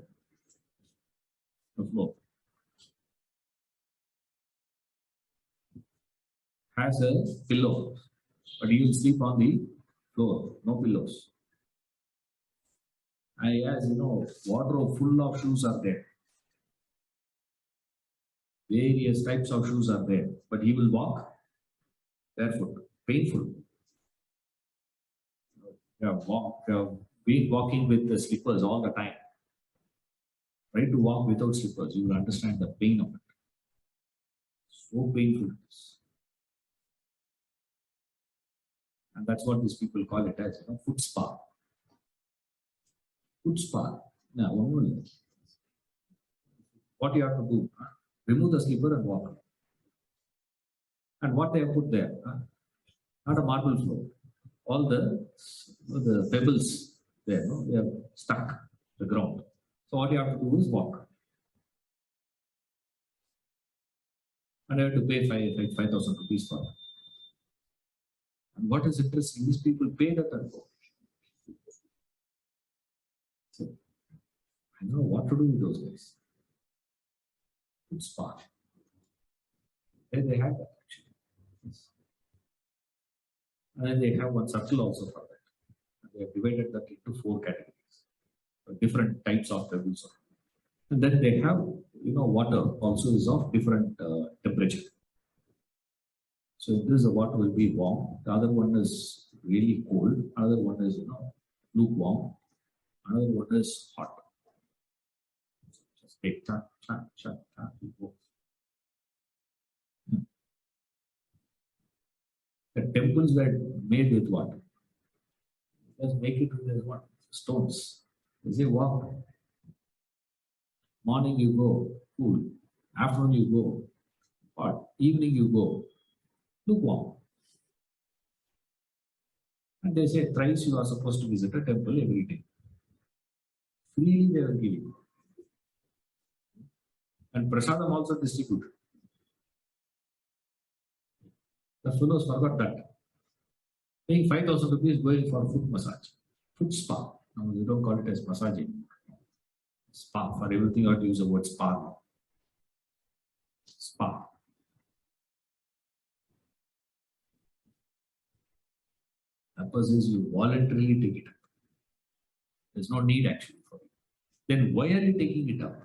The floor. Has a pillow. But he will sleep on the floor. No pillows. As you know, wardrobe full of shoes are there. Various types of shoes are there. But he will walk barefoot. Painful. Be walking with the slippers all the time. Try to walk without slippers. You will understand the pain of it. So painful it is. And that's what these people call it as, foot spa. Foot spa. Now, what you have to do? Remove the slipper and walk. And what they have put there? Not a marble floor. All the pebbles there, they are stuck the ground. So what you have to do is walk. And I have to pay 5,000 rupees for that. And what is interesting, these people pay that and go. So, I don't know what to do with those guys. It's spa. Then they have that actually. Yes. And then they have one circle also for that. And they have divided that into 4 categories. Different types of pebbles. And then they have, water also is of different temperature. So this the water will be warm. The other one is really cold. Another one is, lukewarm. Another one is hot. Just take that. The temples were made with what? Let's make it with what? Stones. They say walk. Morning you go cool. Afternoon you go hot. Evening you go lukewarm. And they say thrice you are supposed to visit a temple every day. Freely they will give you. And prasadam also distributed. The fellows forgot that. Paying 5,000 rupees going for foot massage, foot spa. No, you don't call it as massaging. Spa. For everything, you have to use the word spa now. Spa. That person is you voluntarily take it up. There's no need actually for it. Then why are you taking it up?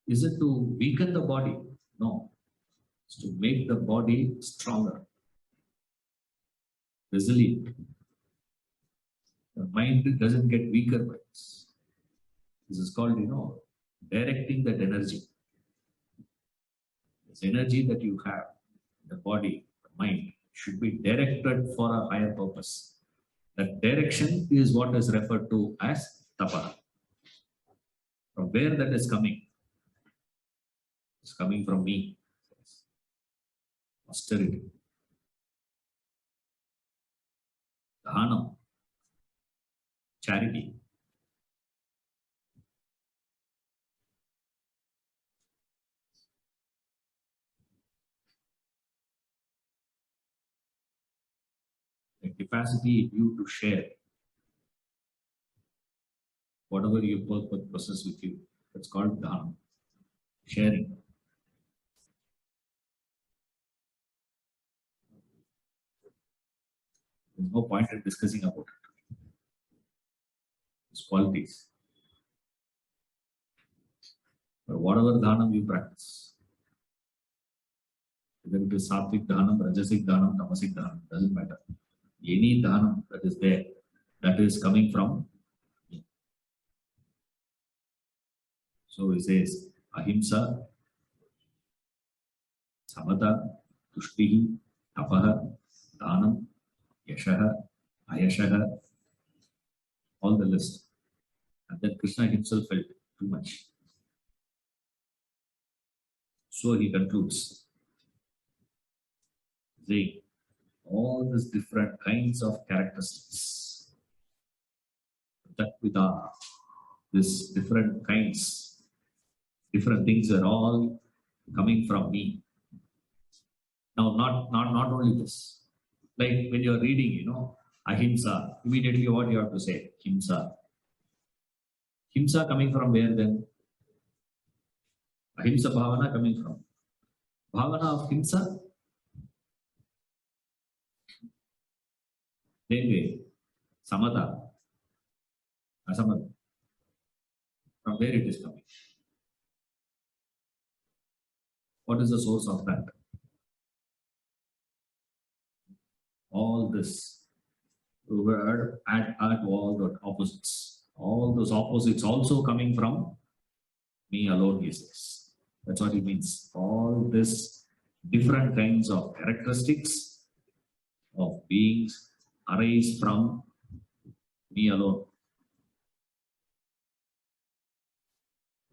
Is it to weaken the body? No. It's to make the body stronger, resilient. The mind doesn't get weaker by this. This is called, directing that energy. This energy that you have, the body, the mind, should be directed for a higher purpose. That direction is what is referred to as tapa. From where that is coming? It's coming from me. Austerity. Dhanam. Charity. The capacity in you to share whatever you possess with you. That's called dhanam. Sharing. There's no point in discussing about it. It's qualities. But whatever dhanam you practice, whether it is sattvic dhanam, rajasic dhanam, tamasic dhanam, doesn't matter. Any dhanam that is there, that is coming from me. So he says, ahimsa, samata, tushtihi, tapaha, dhanam, yashaha, ayashaha, all the list. And then Krishna himself felt too much. So he concludes, saying, all these different kinds of characteristics, that with these different kinds, different things are all coming from me. Now, not only this. Like when you're reading, ahimsa, immediately what you have to say? Himsa. Himsa coming from where then? Ahimsa bhavana coming from. Bhavana of himsa. Same way. Samata. Asamata. From where it is coming? What is the source of that? All this. Add all the opposites. All those opposites also coming from me alone, he says. That's what he means. All this different kinds of characteristics of beings arise from me alone.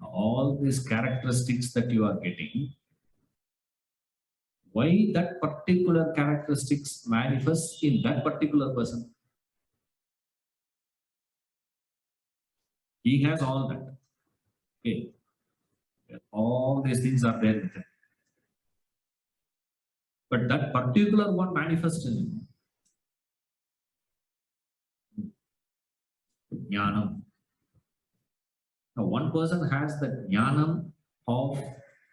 All these characteristics that you are getting, why that particular characteristics manifest in that particular person? He has all that. Okay. All these things are there with him. But that particular one manifests in him. Jnanam. Now, one person has the jnanam of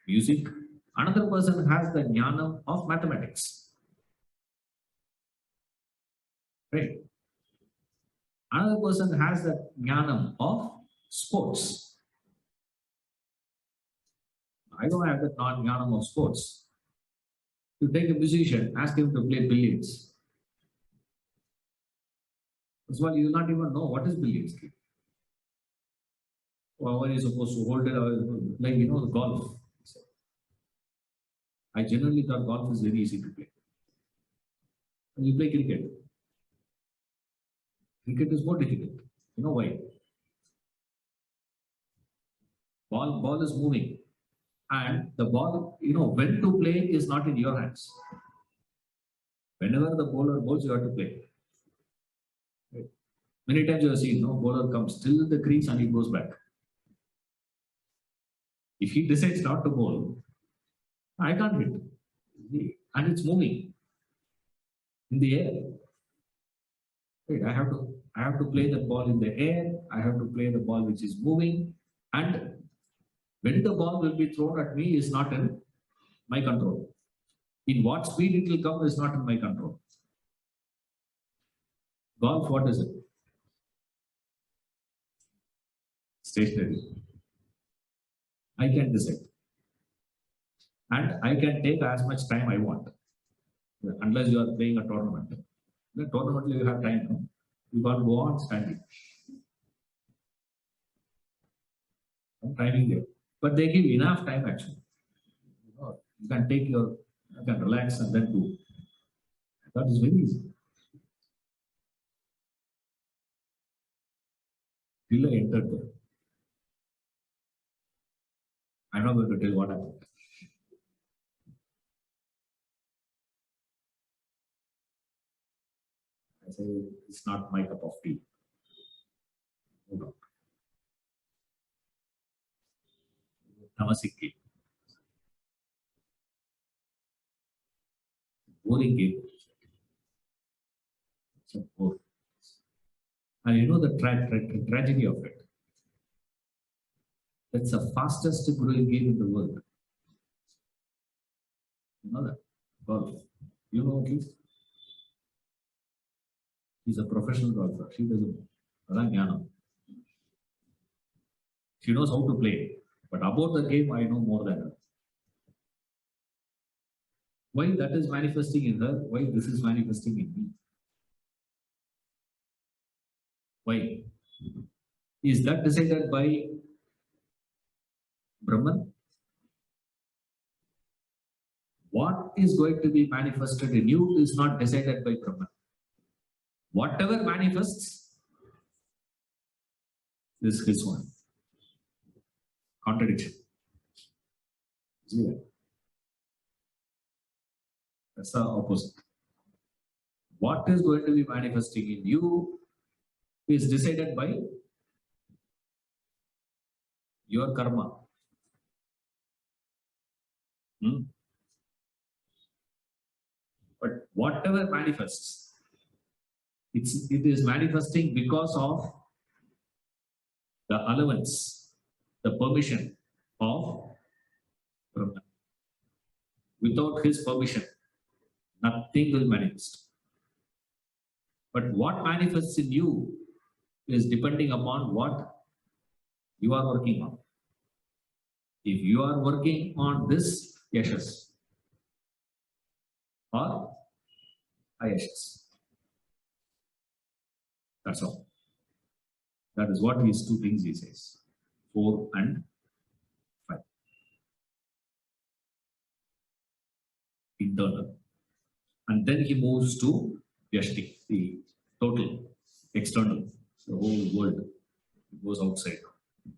music, another person has the jnanam of mathematics. Right? Another person has the jnanam of sports. I don't have the jnanam of sports. You take a musician, ask him to play billiards. First of all, you will not even know what is billiards. How are you supposed to hold it? Like, the golf. I generally thought golf is very easy to play. And you play cricket. Cricket is more difficult. You know why? Ball is moving. And the ball, when to play is not in your hands. Whenever the bowler bowls, you have to play. Right? Many times you have seen, bowler comes till the crease and he goes back. If he decides not to bowl, I can't hit. And it's moving. in the air. Right? I have to play the ball in the air. I have to play the ball which is moving. And when the ball will be thrown at me is not in my control. In what speed it will come is not in my control. Golf, what is it? Stationary. I can decide. And I can take as much time I want. Unless you are playing a tournament. In a tournament, you have time. No? You can't go on standing. Some timing there. But they give enough time actually. You can take you can relax and then do. That is very easy. Till I entered there. I'm not going to tell what happened. I say it's not my cup of tea. Hold on. Tamasik game. Boring game. It's a bore. And you know the tragedy of it. It's the fastest growing game in the world. You know that? Golf. You know at least? She's a professional golfer. She doesn't know. She knows how to play. But about the game, I know more than her. Why that is manifesting in her? Why this is manifesting in me? Why? Is that decided by Brahman? What is going to be manifested in you is not decided by Brahman. Whatever manifests is his one. Contradiction. See that? That's the opposite. What is going to be manifesting in you is decided by your karma. But whatever manifests, it is manifesting because of the allowance, the permission of Brahman. Without his permission, nothing will manifest. But what manifests in you is depending upon what you are working on. If you are working on this yashas or ayashas, that's all. That is what these two things he says. 4 and 5. Internal. And then he moves to Vyashti, the total, external, the whole world. It goes outside.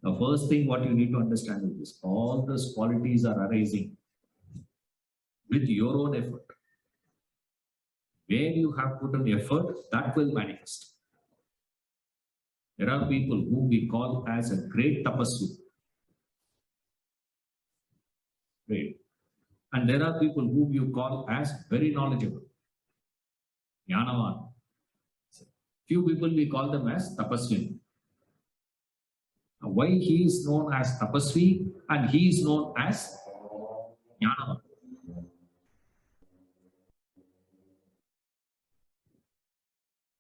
The first thing what you need to understand is this. All these qualities are arising with your own effort. Where you have put an effort, that will manifest. There are people whom we call as a great tapasvi. Great. And there are people whom you call as very knowledgeable. Jnanavan. Few people we call them as tapasvi. Now, why he is known as tapasvi and he is known as Jnanavan?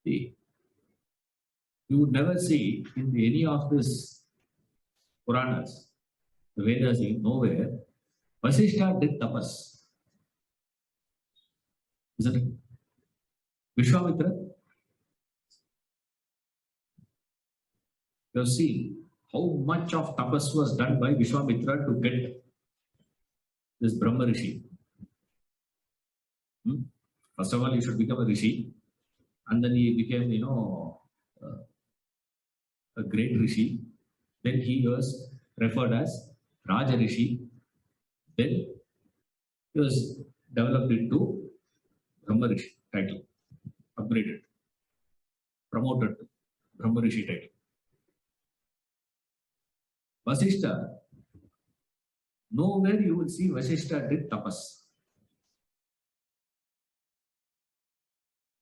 See, you would never see in any of these Puranas, the Vedas, nowhere, Vasishtha did tapas. Isn't it? Vishwamitra, you have seen how much of tapas was done by Vishwamitra to get this Brahma Rishi. First of all, he should become a Rishi, and then he became, a great Rishi. Then he was referred as Raja Rishi. Then he was developed into Brahma Rishi title, upgraded, promoted to Brahma Rishi title. Vasishtha, nowhere you will see Vasishtha did tapas.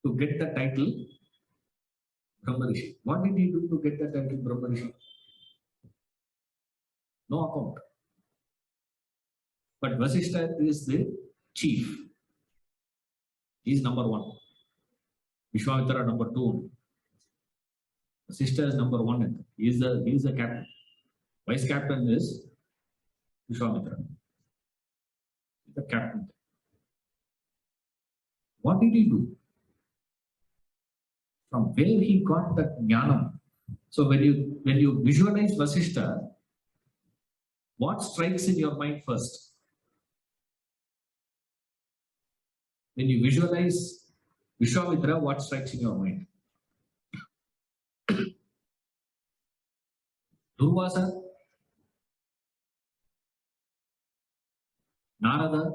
to get the title Brahma Rishi. What did he do to get the title Brahma Rishi? No account. But Vasishtha is the chief. He is number one. Vishwamitra number two. Vasishtha is number one. He is the captain. Vice captain is Vishwamitra. The captain. What did he do? From where he got that jnanam? So when you visualize Vasishtha, what strikes in your mind first? When you visualize Vishwamitra, what strikes in your mind? Durvasa, Narada.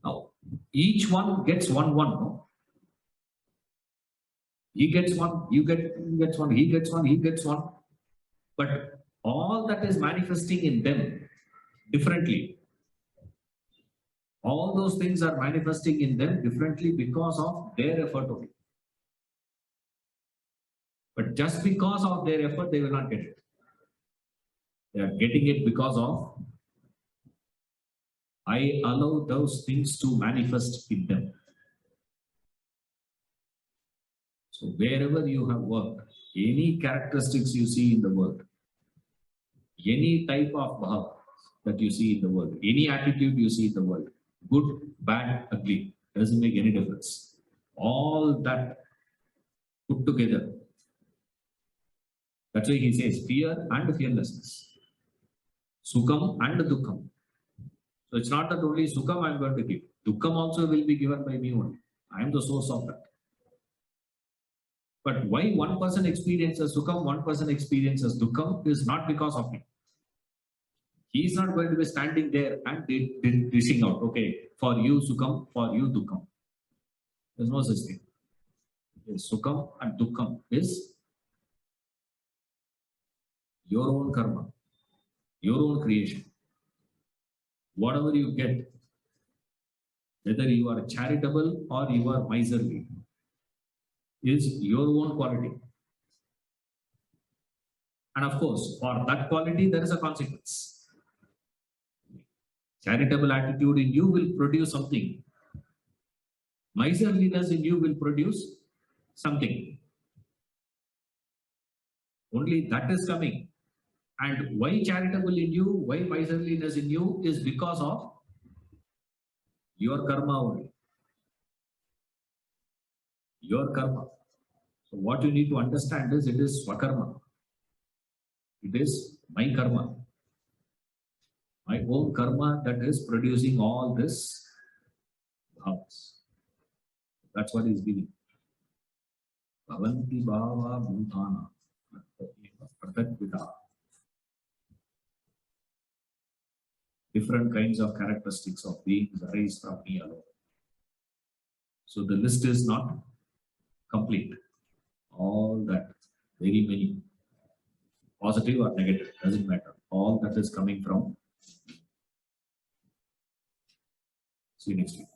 Now, each one gets one, no? He gets one, he gets one, he gets one, he gets one. But all that is manifesting in them differently. All those things are manifesting in them differently because of their effort only. But just because of their effort, they will not get it. They are getting it because of I allow those things to manifest in them. So wherever you have worked, any characteristics you see in the world, any type of bhav that you see in the world, any attitude you see in the world, good, bad, ugly, doesn't make any difference. All that put together. That's why he says fear and fearlessness. Sukham and dukkam. So it's not that only sukham I am going to give. Dukkam also will be given by me only. I am the source of that. But why one person experiences sukham, one person experiences dukkam is not because of me. He is not going to be standing there and dishing out, okay, for you sukham, for you dukkam. There's no such thing. Yes, sukham and dukkam is your own karma, your own creation. Whatever you get, whether you are charitable or you are miserly, is your own quality. And of course, for that quality, there is a consequence. Charitable attitude in you will produce something. Miserliness in you will produce something. Only that is coming. And why charitable in you, why miserliness in you is because of your karma only. Your karma. So what you need to understand is it is swakarma. It is my karma. My own karma that is producing all this bhavas. That's what he's giving. Bhavanti bhava bhutana pratakvita. Different kinds of characteristics of beings arise from me alone. So the list is not complete. All that, very many, positive or negative, doesn't matter. All that is coming from. See you next week.